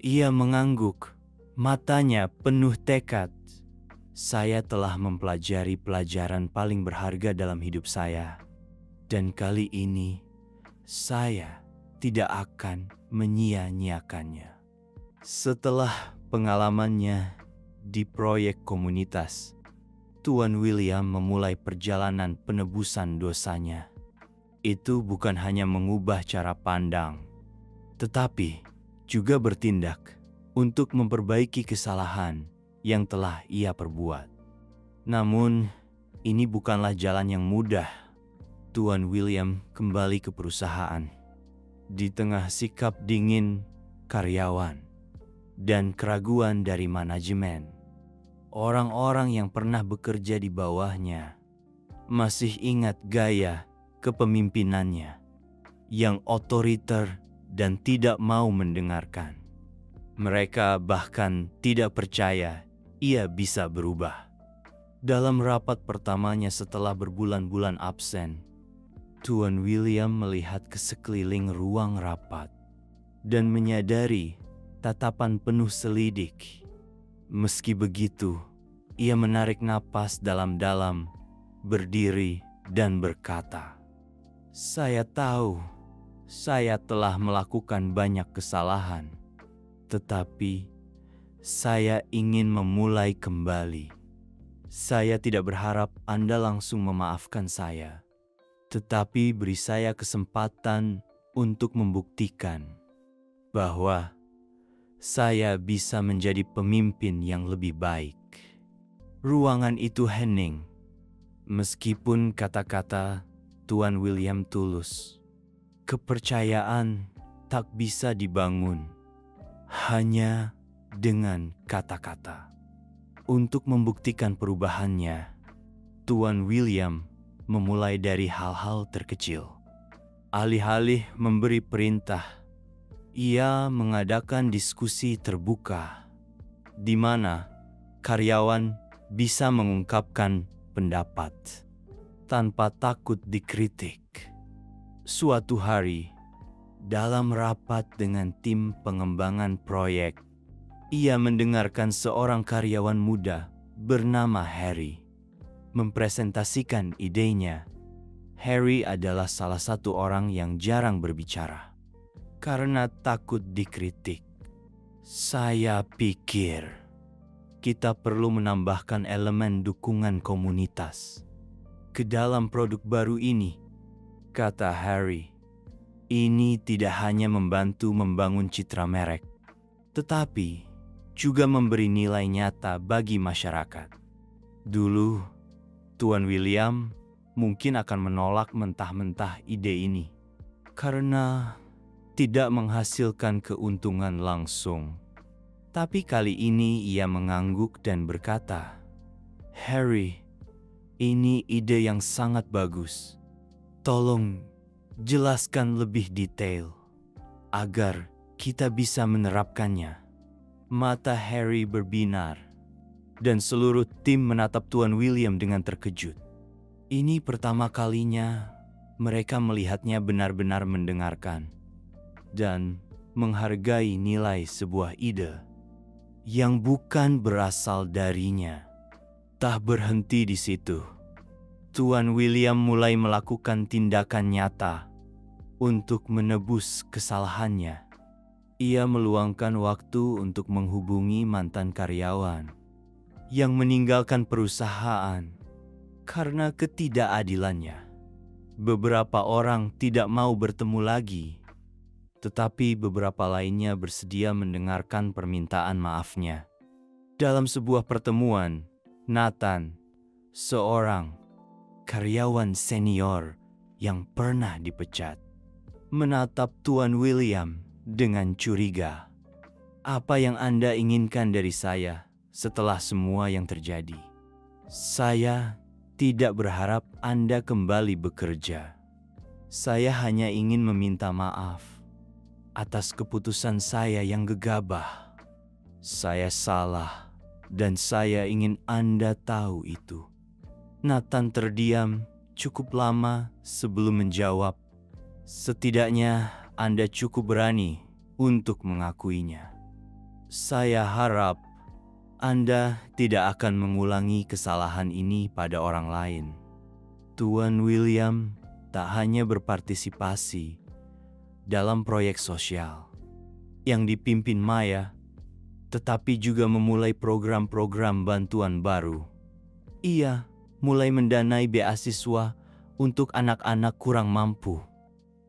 Ia mengangguk, matanya penuh tekad. "Saya telah mempelajari pelajaran paling berharga dalam hidup saya. Dan kali ini, saya tidak akan menyia-nyiakannya." Setelah pengalamannya di proyek komunitas, Tuan William memulai perjalanan penebusan dosanya. itu bukan hanya mengubah cara pandang, tetapi juga bertindak untuk memperbaiki kesalahan yang telah ia perbuat. Namun, ini bukanlah jalan yang mudah. Tuan William kembali ke perusahaan. Di tengah sikap dingin karyawan dan keraguan dari manajemen, orang-orang yang pernah bekerja di bawahnya masih ingat gaya kepemimpinannya yang otoriter dan tidak mau mendengarkan. Mereka bahkan tidak percaya ia bisa berubah. Dalam rapat pertamanya setelah berbulan-bulan absen, Tuan William melihat ke sekeliling ruang rapat dan menyadari tatapan penuh selidik. Meski begitu, ia menarik napas dalam-dalam, berdiri dan berkata, "Saya tahu, saya telah melakukan banyak kesalahan, tetapi saya ingin memulai kembali. Saya tidak berharap Anda langsung memaafkan saya, tetapi beri saya kesempatan untuk membuktikan bahwa saya bisa menjadi pemimpin yang lebih baik." Ruangan itu hening, meskipun kata-kata Tuan William tulus. Kepercayaan tak bisa dibangun hanya dengan kata-kata. Untuk membuktikan perubahannya, Tuan William memulai dari hal-hal terkecil. Alih-alih memberi perintah, ia mengadakan diskusi terbuka di mana karyawan bisa mengungkapkan pendapat tanpa takut dikritik. Suatu hari, dalam rapat dengan tim pengembangan proyek, ia mendengarkan seorang karyawan muda bernama Harry mempresentasikan idenya. Harry adalah salah satu orang yang jarang berbicara karena takut dikritik. "Saya pikir kita perlu menambahkan elemen dukungan komunitas ke dalam produk baru ini," kata Harry. "Ini tidak hanya membantu membangun citra merek, tetapi juga memberi nilai nyata bagi masyarakat." Dulu, Tuan William mungkin akan menolak mentah-mentah ide ini karena tidak menghasilkan keuntungan langsung. Tapi kali ini ia mengangguk dan berkata, "Harry, ini ide yang sangat bagus. Tolong jelaskan lebih detail agar kita bisa menerapkannya." Mata Harry berbinar dan seluruh tim menatap Tuan William dengan terkejut. Ini pertama kalinya mereka melihatnya benar-benar mendengarkan dan menghargai nilai sebuah ide yang bukan berasal darinya. Tak berhenti di situ, Tuan William mulai melakukan tindakan nyata untuk menebus kesalahannya. Ia meluangkan waktu untuk menghubungi mantan karyawan yang meninggalkan perusahaan karena ketidakadilannya. Beberapa orang tidak mau bertemu lagi, tetapi beberapa lainnya bersedia mendengarkan permintaan maafnya. Dalam sebuah pertemuan, Nathan, seorang karyawan senior yang pernah dipecat, menatap Tuan William dengan curiga. "Apa yang Anda inginkan dari saya setelah semua yang terjadi?" "Saya tidak berharap Anda kembali bekerja. Saya hanya ingin meminta maaf atas keputusan saya yang gegabah. Saya salah dan saya ingin Anda tahu itu." Nathan terdiam cukup lama sebelum menjawab. "Setidaknya Anda cukup berani untuk mengakuinya. Saya harap Anda tidak akan mengulangi kesalahan ini pada orang lain." Tuan William tak hanya berpartisipasi dalam proyek sosial yang dipimpin Maya, tetapi juga memulai program-program bantuan baru. Ia mulai mendanai beasiswa untuk anak-anak kurang mampu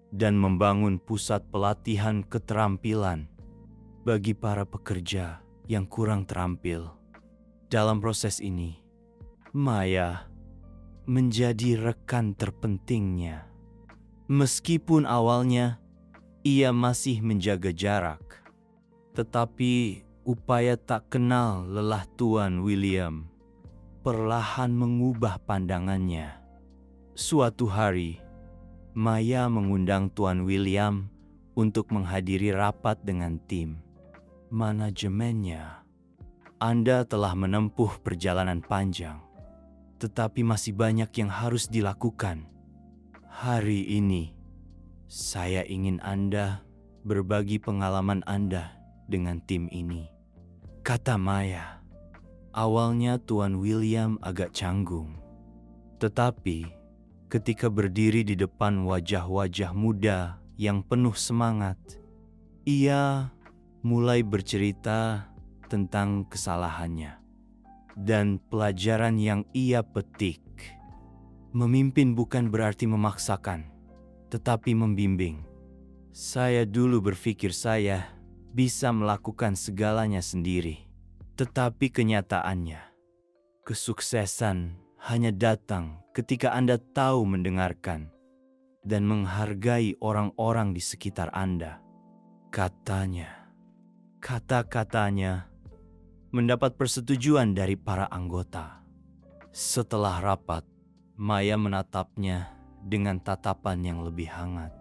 dan membangun pusat pelatihan keterampilan bagi para pekerja yang kurang terampil. Dalam proses ini, Maya menjadi rekan terpentingnya. Meskipun awalnya ia masih menjaga jarak, tetapi upaya tak kenal lelah Tuan William perlahan mengubah pandangannya. Suatu hari, Maya mengundang Tuan William untuk menghadiri rapat dengan tim manajemennya. Anda telah menempuh perjalanan panjang, tetapi masih banyak yang harus dilakukan. Hari ini, saya ingin Anda berbagi pengalaman Anda dengan tim ini, kata Maya. Awalnya Tuan William agak canggung, tetapi ketika berdiri di depan wajah-wajah muda yang penuh semangat, ia mulai bercerita tentang kesalahannya dan pelajaran yang ia petik. Memimpin bukan berarti memaksakan, tetapi membimbing. Saya dulu berpikir saya bisa melakukan segalanya sendiri, tetapi kenyataannya, kesuksesan hanya datang ketika Anda tahu mendengarkan dan menghargai orang-orang di sekitar Anda, katanya. Kata-katanya mendapat persetujuan dari para anggota. Setelah rapat, Maya menatapnya dengan tatapan yang lebih hangat.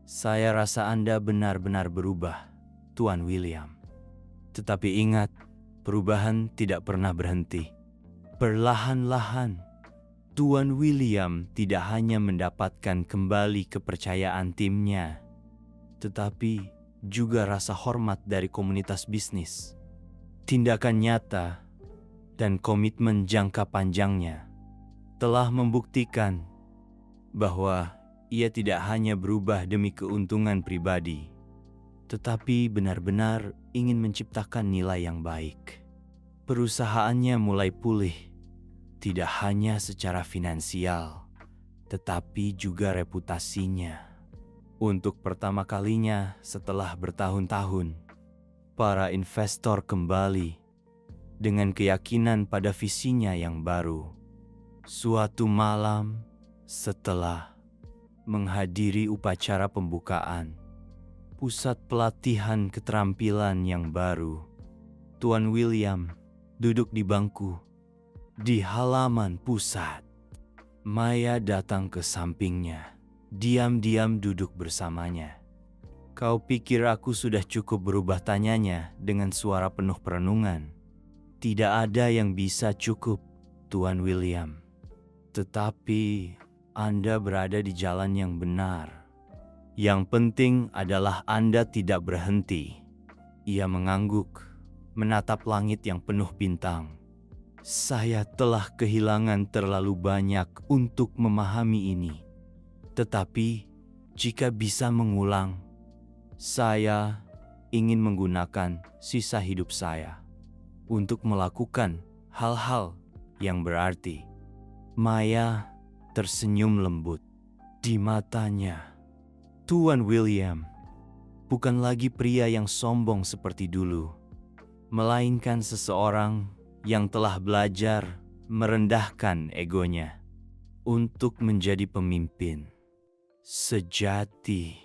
Saya rasa Anda benar-benar berubah, Tuan William. Tetapi ingat, perubahan tidak pernah berhenti. Perlahan-lahan, Tuan William tidak hanya mendapatkan kembali kepercayaan timnya, tetapi juga rasa hormat dari komunitas bisnis. Tindakan nyata dan komitmen jangka panjangnya telah membuktikan bahwa ia tidak hanya berubah demi keuntungan pribadi, tetapi benar-benar ingin menciptakan nilai yang baik. Perusahaannya mulai pulih, tidak hanya secara finansial, tetapi juga reputasinya. Untuk pertama kalinya setelah bertahun-tahun, para investor kembali dengan keyakinan pada visinya yang baru. Suatu malam setelah menghadiri upacara pembukaan pusat pelatihan keterampilan yang baru, Tuan William duduk di bangku di halaman pusat. Maya datang ke sampingnya, diam-diam duduk bersamanya. Kau pikir aku sudah cukup berubah, tanyanya dengan suara penuh perenungan. Tidak ada yang bisa cukup, Tuan William. Tetapi Anda berada di jalan yang benar. Yang penting adalah Anda tidak berhenti. Ia mengangguk, menatap langit yang penuh bintang. Saya telah kehilangan terlalu banyak untuk memahami ini. Tetapi jika bisa mengulang, saya ingin menggunakan sisa hidup saya untuk melakukan hal-hal yang berarti. Maya tersenyum lembut. Di matanya, Tuan William bukan lagi pria yang sombong seperti dulu, melainkan seseorang yang telah belajar merendahkan egonya untuk menjadi pemimpin sejati.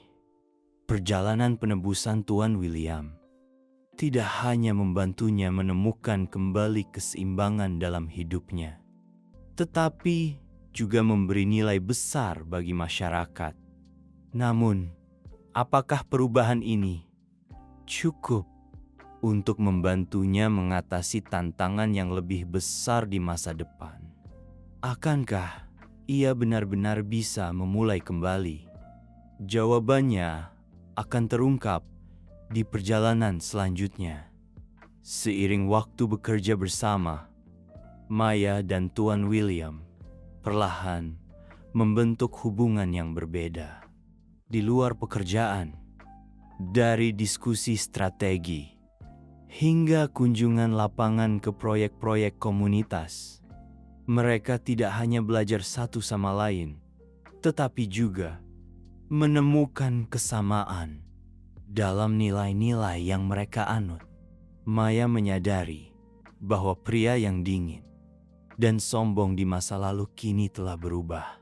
Perjalanan penebusan Tuan William tidak hanya membantunya menemukan kembali keseimbangan dalam hidupnya, tetapi juga memberi nilai besar bagi masyarakat. Namun, apakah perubahan ini cukup untuk membantunya mengatasi tantangan yang lebih besar di masa depan? Akankah ia benar-benar bisa memulai kembali? Jawabannya akan terungkap di perjalanan selanjutnya. Seiring waktu bekerja bersama, Maya dan Tuan William perlahan membentuk hubungan yang berbeda. Di luar pekerjaan, dari diskusi strategi hingga kunjungan lapangan ke proyek-proyek komunitas, mereka tidak hanya belajar satu sama lain, tetapi juga menemukan kesamaan dalam nilai-nilai yang mereka anut. Maya menyadari bahwa pria yang dingin dan sombong di masa lalu kini telah berubah.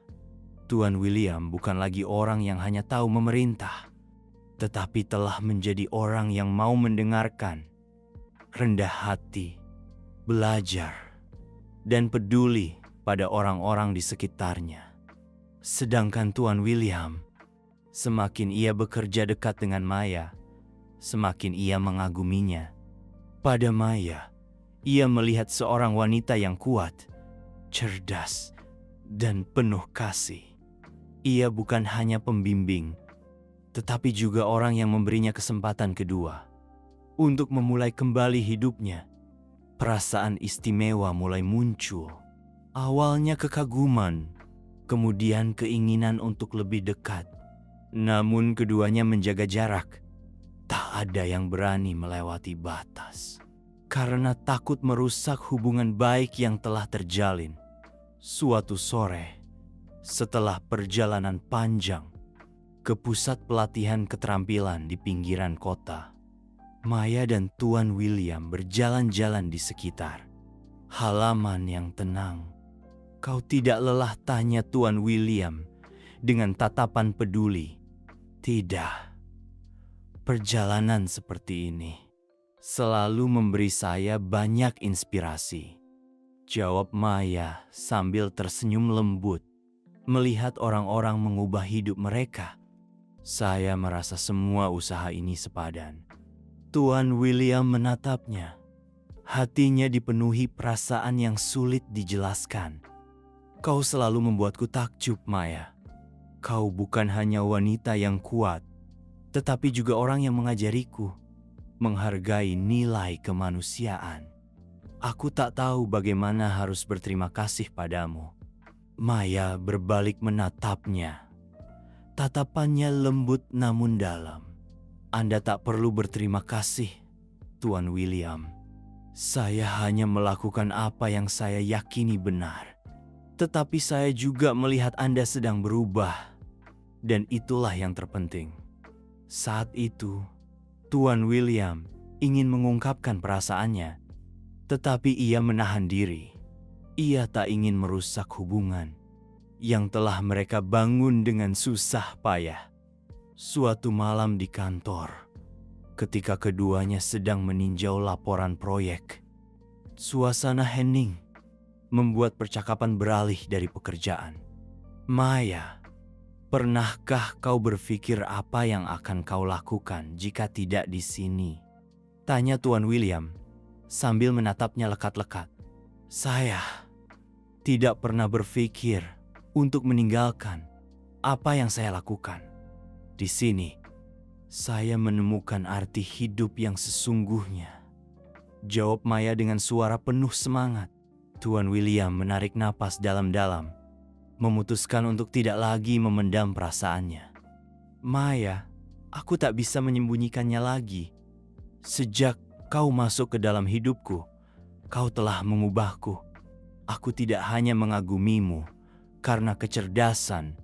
Tuan William bukan lagi orang yang hanya tahu memerintah, tetapi telah menjadi orang yang mau mendengarkan, rendah hati, belajar, dan peduli pada orang-orang di sekitarnya. Sedangkan Tuan William, semakin ia bekerja dekat dengan Maya, semakin ia mengaguminya. Pada Maya, ia melihat seorang wanita yang kuat, cerdas, dan penuh kasih. Ia bukan hanya pembimbing, tetapi juga orang yang memberinya kesempatan kedua untuk memulai kembali hidupnya. Perasaan istimewa mulai muncul. Awalnya kekaguman, kemudian keinginan untuk lebih dekat. Namun keduanya menjaga jarak. Tak ada yang berani melewati batas karena takut merusak hubungan baik yang telah terjalin. Suatu sore, setelah perjalanan panjang ke pusat pelatihan keterampilan di pinggiran kota, Maya dan Tuan William berjalan-jalan di sekitar halaman yang tenang. "Kau tidak lelah?" tanya Tuan William dengan tatapan peduli. "Tidak. Perjalanan seperti ini selalu memberi saya banyak inspirasi," jawab Maya sambil tersenyum lembut. "Melihat orang-orang mengubah hidup mereka, saya merasa semua usaha ini sepadan." Tuan William menatapnya. Hatinya dipenuhi perasaan yang sulit dijelaskan. "Kau selalu membuatku takjub, Maya. Kau bukan hanya wanita yang kuat, tetapi juga orang yang mengajariku menghargai nilai kemanusiaan. Aku tak tahu bagaimana harus berterima kasih padamu." Maya berbalik menatapnya. Tatapannya lembut namun dalam. "Anda tak perlu berterima kasih, Tuan William. Saya hanya melakukan apa yang saya yakini benar. Tetapi saya juga melihat Anda sedang berubah, dan itulah yang terpenting." Saat itu, Tuan William ingin mengungkapkan perasaannya, tetapi ia menahan diri. Ia tak ingin merusak hubungan yang telah mereka bangun dengan susah payah. Suatu malam di kantor, ketika keduanya sedang meninjau laporan proyek, suasana hening membuat percakapan beralih dari pekerjaan. "Maya, pernahkah kau berpikir apa yang akan kau lakukan jika tidak di sini?" tanya Tuan William sambil menatapnya lekat-lekat. "Saya tidak pernah berpikir untuk meninggalkan apa yang saya lakukan. Di sini, saya menemukan arti hidup yang sesungguhnya," jawab Maya dengan suara penuh semangat. Tuan William menarik napas dalam-dalam, memutuskan untuk tidak lagi memendam perasaannya. "Maya, aku tak bisa menyembunyikannya lagi. Sejak kau masuk ke dalam hidupku, kau telah mengubahku. Aku tidak hanya mengagumimu karena kecerdasan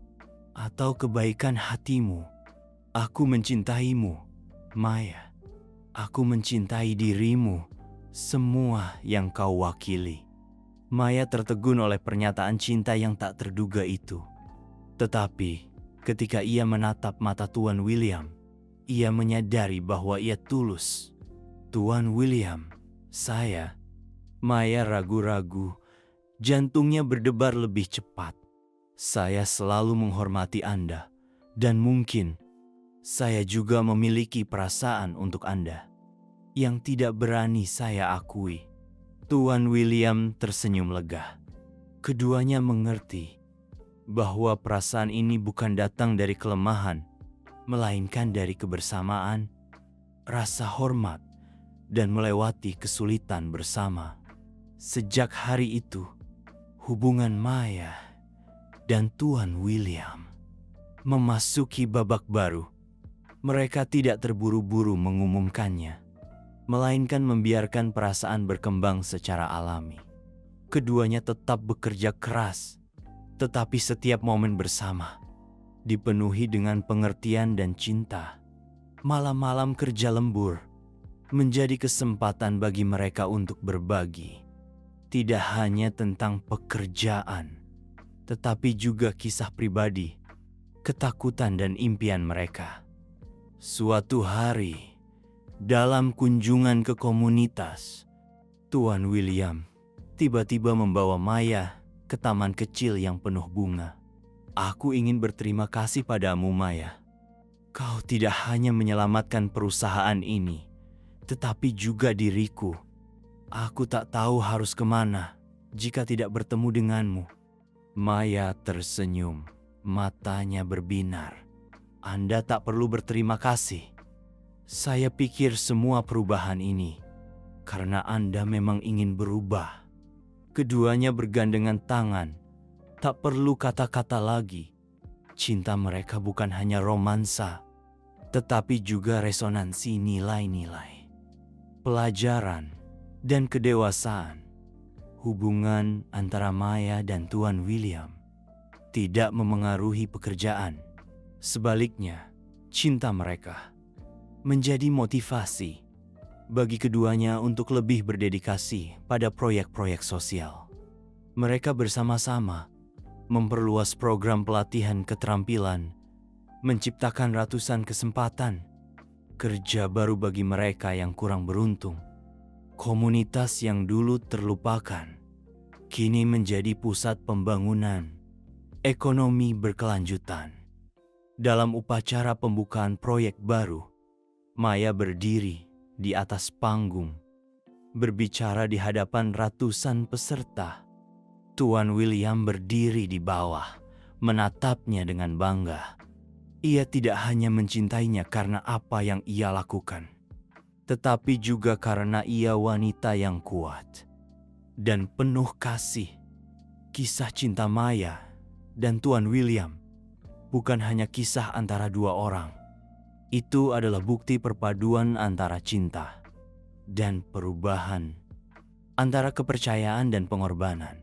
atau kebaikan hatimu. Aku mencintaimu, Maya. Aku mencintai dirimu, semua yang kau wakili." Maya tertegun oleh pernyataan cinta yang tak terduga itu. Tetapi ketika ia menatap mata Tuan William, ia menyadari bahwa ia tulus. "Tuan William, saya..." Maya ragu-ragu, jantungnya berdebar lebih cepat. "Saya selalu menghormati Anda, dan mungkin saya juga memiliki perasaan untuk Anda yang tidak berani saya akui." Tuan William tersenyum lega. Keduanya mengerti bahwa perasaan ini bukan datang dari kelemahan, melainkan dari kebersamaan, rasa hormat, dan melewati kesulitan bersama. Sejak hari itu, hubungan Maya dan Tuan William memasuki babak baru. Mereka tidak terburu-buru mengumumkannya, melainkan membiarkan perasaan berkembang secara alami. Keduanya tetap bekerja keras, tetapi setiap momen bersama dipenuhi dengan pengertian dan cinta. Malam-malam kerja lembur menjadi kesempatan bagi mereka untuk berbagi. Tidak hanya tentang pekerjaan, tetapi juga kisah pribadi, ketakutan dan impian mereka. Suatu hari, dalam kunjungan ke komunitas, Tuan William tiba-tiba membawa Maya ke taman kecil yang penuh bunga. Aku ingin berterima kasih padamu, Maya. Kau tidak hanya menyelamatkan perusahaan ini, tetapi juga diriku. Aku tak tahu harus kemana jika tidak bertemu denganmu. Maya tersenyum, matanya berbinar. Anda tak perlu berterima kasih. Saya pikir semua perubahan ini karena Anda memang ingin berubah. Keduanya bergandengan tangan, tak perlu kata-kata lagi. Cinta mereka bukan hanya romansa, tetapi juga resonansi nilai-nilai, pelajaran, dan kedewasaan. Hubungan antara Maya dan Tuan William tidak memengaruhi pekerjaan. Sebaliknya, cinta mereka menjadi motivasi bagi keduanya untuk lebih berdedikasi pada proyek-proyek sosial. Mereka bersama-sama memperluas program pelatihan keterampilan, menciptakan ratusan kesempatan kerja baru bagi mereka yang kurang beruntung. Komunitas yang dulu terlupakan kini menjadi pusat pembangunan ekonomi berkelanjutan. Dalam upacara pembukaan proyek baru, Maya berdiri di atas panggung, berbicara di hadapan ratusan peserta. Tuan William berdiri di bawah, menatapnya dengan bangga. Ia tidak hanya mencintainya karena apa yang ia lakukan, tetapi juga karena ia wanita yang kuat dan penuh kasih. Kisah cinta Maya dan Tuan William bukan hanya kisah antara dua orang. Itu adalah bukti perpaduan antara cinta dan perubahan, antara kepercayaan dan pengorbanan.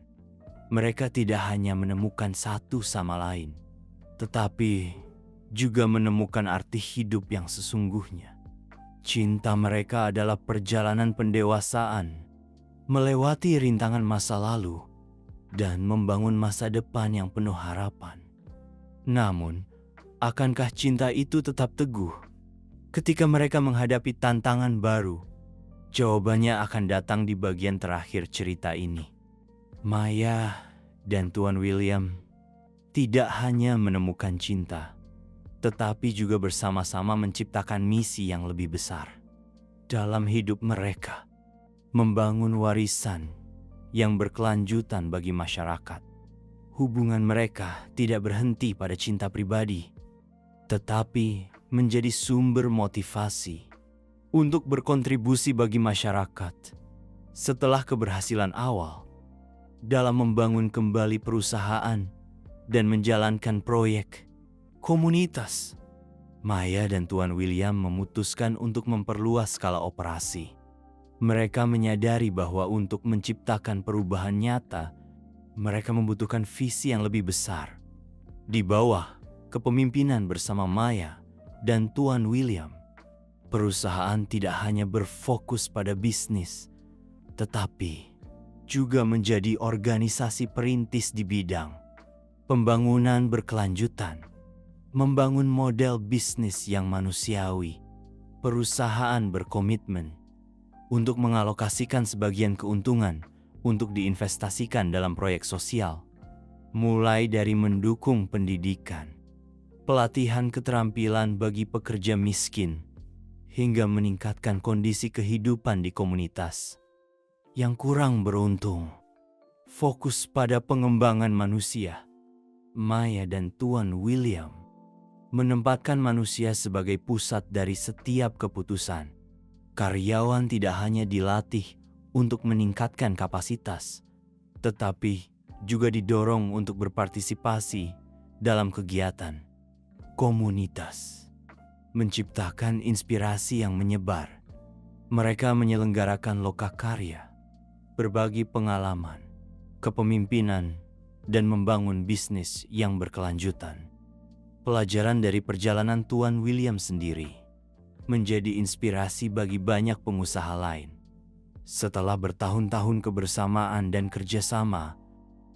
Mereka tidak hanya menemukan satu sama lain, tetapi juga menemukan arti hidup yang sesungguhnya. Cinta mereka adalah perjalanan pendewasaan, melewati rintangan masa lalu, dan membangun masa depan yang penuh harapan. Namun, akankah cinta itu tetap teguh ketika mereka menghadapi tantangan baru? Jawabannya akan datang di bagian terakhir cerita ini. Maya dan Tuan William tidak hanya menemukan cinta, tetapi juga bersama-sama menciptakan misi yang lebih besar dalam hidup mereka, membangun warisan yang berkelanjutan bagi masyarakat. Hubungan mereka tidak berhenti pada cinta pribadi, tetapi menjadi sumber motivasi untuk berkontribusi bagi masyarakat. Setelah keberhasilan awal dalam membangun kembali perusahaan dan menjalankan proyek komunitas, Maya dan Tuan William memutuskan untuk memperluas skala operasi. Mereka menyadari bahwa untuk menciptakan perubahan nyata, mereka membutuhkan visi yang lebih besar. Di bawah kepemimpinan bersama Maya dan Tuan William, perusahaan tidak hanya berfokus pada bisnis, tetapi juga menjadi organisasi perintis di bidang pembangunan berkelanjutan, membangun model bisnis yang manusiawi. Perusahaan berkomitmen untuk mengalokasikan sebagian keuntungan untuk diinvestasikan dalam proyek sosial, mulai dari mendukung pendidikan, pelatihan keterampilan bagi pekerja miskin, hingga meningkatkan kondisi kehidupan di komunitas yang kurang beruntung. Fokus pada pengembangan manusia, Maya dan Tuan William menempatkan manusia sebagai pusat dari setiap keputusan. Karyawan tidak hanya dilatih untuk meningkatkan kapasitas, tetapi juga didorong untuk berpartisipasi dalam kegiatan komunitas, menciptakan inspirasi yang menyebar. Mereka menyelenggarakan lokakarya, berbagi pengalaman, kepemimpinan, dan membangun bisnis yang berkelanjutan. Pelajaran dari perjalanan Tuan William sendiri menjadi inspirasi bagi banyak pengusaha lain. Setelah bertahun-tahun kebersamaan dan kerjasama,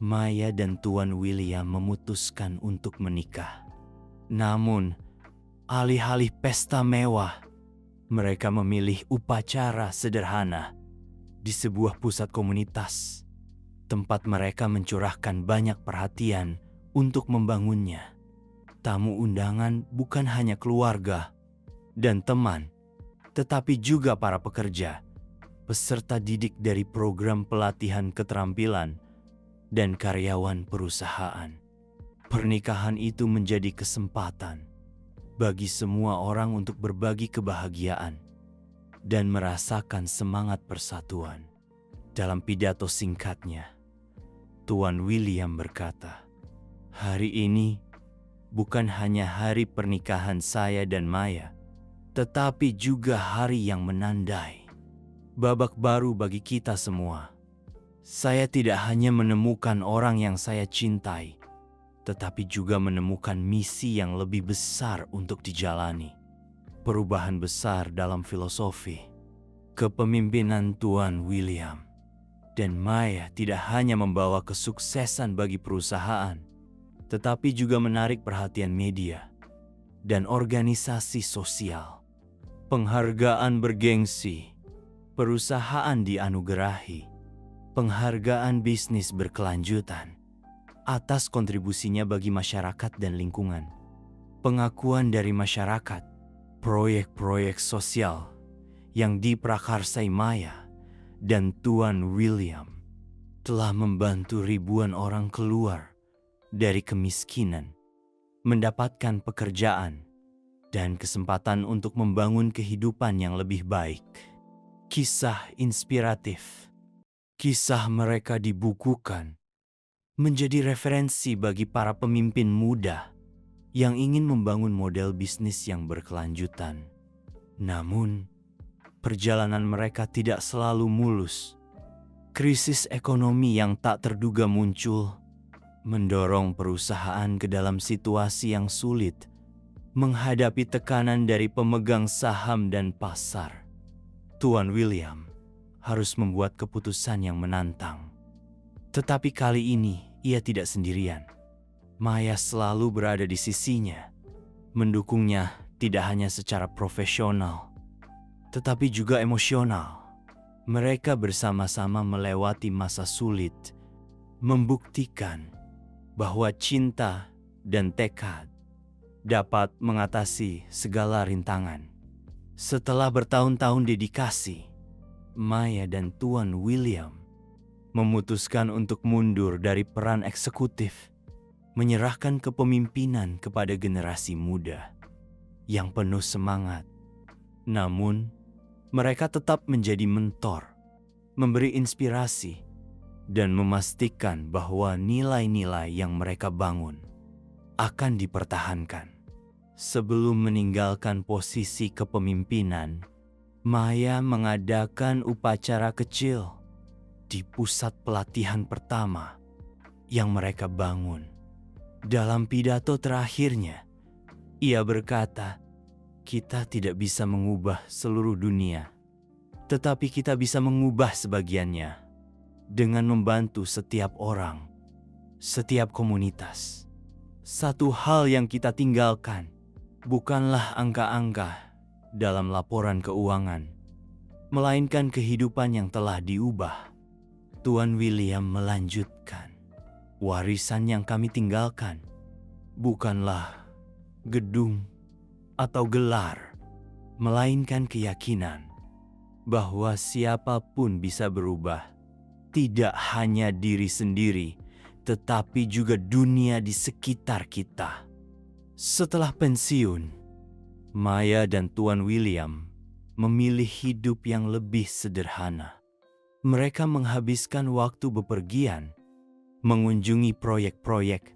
Maya dan Tuan William memutuskan untuk menikah. Namun, alih-alih pesta mewah, mereka memilih upacara sederhana di sebuah pusat komunitas, tempat mereka mencurahkan banyak perhatian untuk membangunnya. Tamu undangan bukan hanya keluarga dan teman, tetapi juga para pekerja, peserta didik dari program pelatihan keterampilan, dan karyawan perusahaan. Pernikahan itu menjadi kesempatan bagi semua orang untuk berbagi kebahagiaan dan merasakan semangat persatuan. Dalam pidato singkatnya, Tuan William berkata, "Hari ini bukan hanya hari pernikahan saya dan Maya, tetapi juga hari yang menandai babak baru bagi kita semua. Saya tidak hanya menemukan orang yang saya cintai, tetapi juga menemukan misi yang lebih besar untuk dijalani." Perubahan besar dalam filosofi kepemimpinan Tuan William dan Maya tidak hanya membawa kesuksesan bagi perusahaan, tetapi juga menarik perhatian media dan organisasi sosial. Penghargaan bergengsi, perusahaan dianugerahi, penghargaan bisnis berkelanjutan atas kontribusinya bagi masyarakat dan lingkungan, pengakuan dari masyarakat, proyek-proyek sosial yang diprakarsai Maya dan Tuan William telah membantu ribuan orang keluar dari kemiskinan, mendapatkan pekerjaan, dan kesempatan untuk membangun kehidupan yang lebih baik. Kisah inspiratif, kisah mereka dibukukan menjadi referensi bagi para pemimpin muda yang ingin membangun model bisnis yang berkelanjutan. Namun, perjalanan mereka tidak selalu mulus. Krisis ekonomi yang tak terduga muncul, mendorong perusahaan ke dalam situasi yang sulit, menghadapi tekanan dari pemegang saham dan pasar. Tuan William harus membuat keputusan yang menantang. Tetapi kali ini ia tidak sendirian. Maya selalu berada di sisinya, mendukungnya tidak hanya secara profesional, tetapi juga emosional. Mereka bersama-sama melewati masa sulit, membuktikan bahwa cinta dan tekad dapat mengatasi segala rintangan. Setelah bertahun-tahun dedikasi, Maya dan Tuan William memutuskan untuk mundur dari peran eksekutif, menyerahkan kepemimpinan kepada generasi muda yang penuh semangat. Namun, mereka tetap menjadi mentor, memberi inspirasi, dan memastikan bahwa nilai-nilai yang mereka bangun akan dipertahankan. Sebelum meninggalkan posisi kepemimpinan, Maya mengadakan upacara kecil di pusat pelatihan pertama yang mereka bangun. Dalam pidato terakhirnya, ia berkata, "Kita tidak bisa mengubah seluruh dunia, tetapi kita bisa mengubah sebagiannya dengan membantu setiap orang, setiap komunitas. Satu hal yang kita tinggalkan bukanlah angka-angka dalam laporan keuangan, melainkan kehidupan yang telah diubah." Tuan William melanjutkan, "Warisan yang kami tinggalkan bukanlah gedung atau gelar, melainkan keyakinan bahwa siapapun bisa berubah, tidak hanya diri sendiri, tetapi juga dunia di sekitar kita." Setelah pensiun, Maya dan Tuan William memilih hidup yang lebih sederhana. Mereka menghabiskan waktu bepergian, mengunjungi proyek-proyek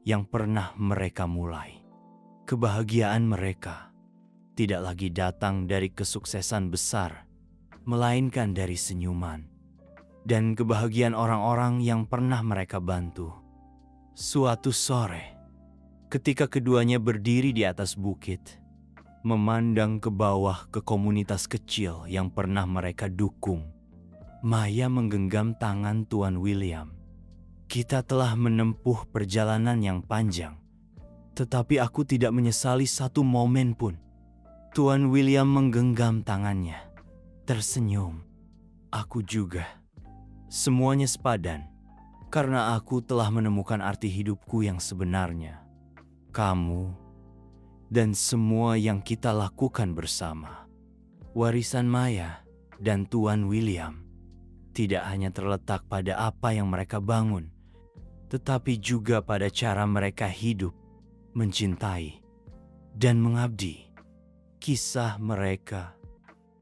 yang pernah mereka mulai. Kebahagiaan mereka tidak lagi datang dari kesuksesan besar, melainkan dari senyuman dan kebahagiaan orang-orang yang pernah mereka bantu. Suatu sore, Ketika keduanya berdiri di atas bukit, memandang ke bawah ke komunitas kecil yang pernah mereka dukung, Maya menggenggam tangan Tuan William. Kita telah menempuh perjalanan yang panjang, tetapi aku tidak menyesali satu momen pun. Tuan William menggenggam tangannya, tersenyum. Aku juga. Semuanya sepadan, karena aku telah menemukan arti hidupku yang sebenarnya. Kamu dan semua yang kita lakukan bersama. Warisan Maya dan Tuan William tidak hanya terletak pada apa yang mereka bangun, tetapi juga pada cara mereka hidup, mencintai, dan mengabdi. Kisah mereka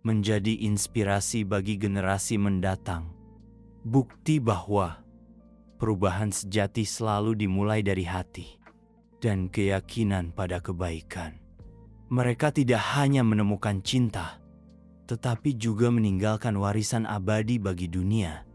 menjadi inspirasi bagi generasi mendatang. Bukti bahwa perubahan sejati selalu dimulai dari hati dan keyakinan pada kebaikan. Mereka tidak hanya menemukan cinta, tetapi juga meninggalkan warisan abadi bagi dunia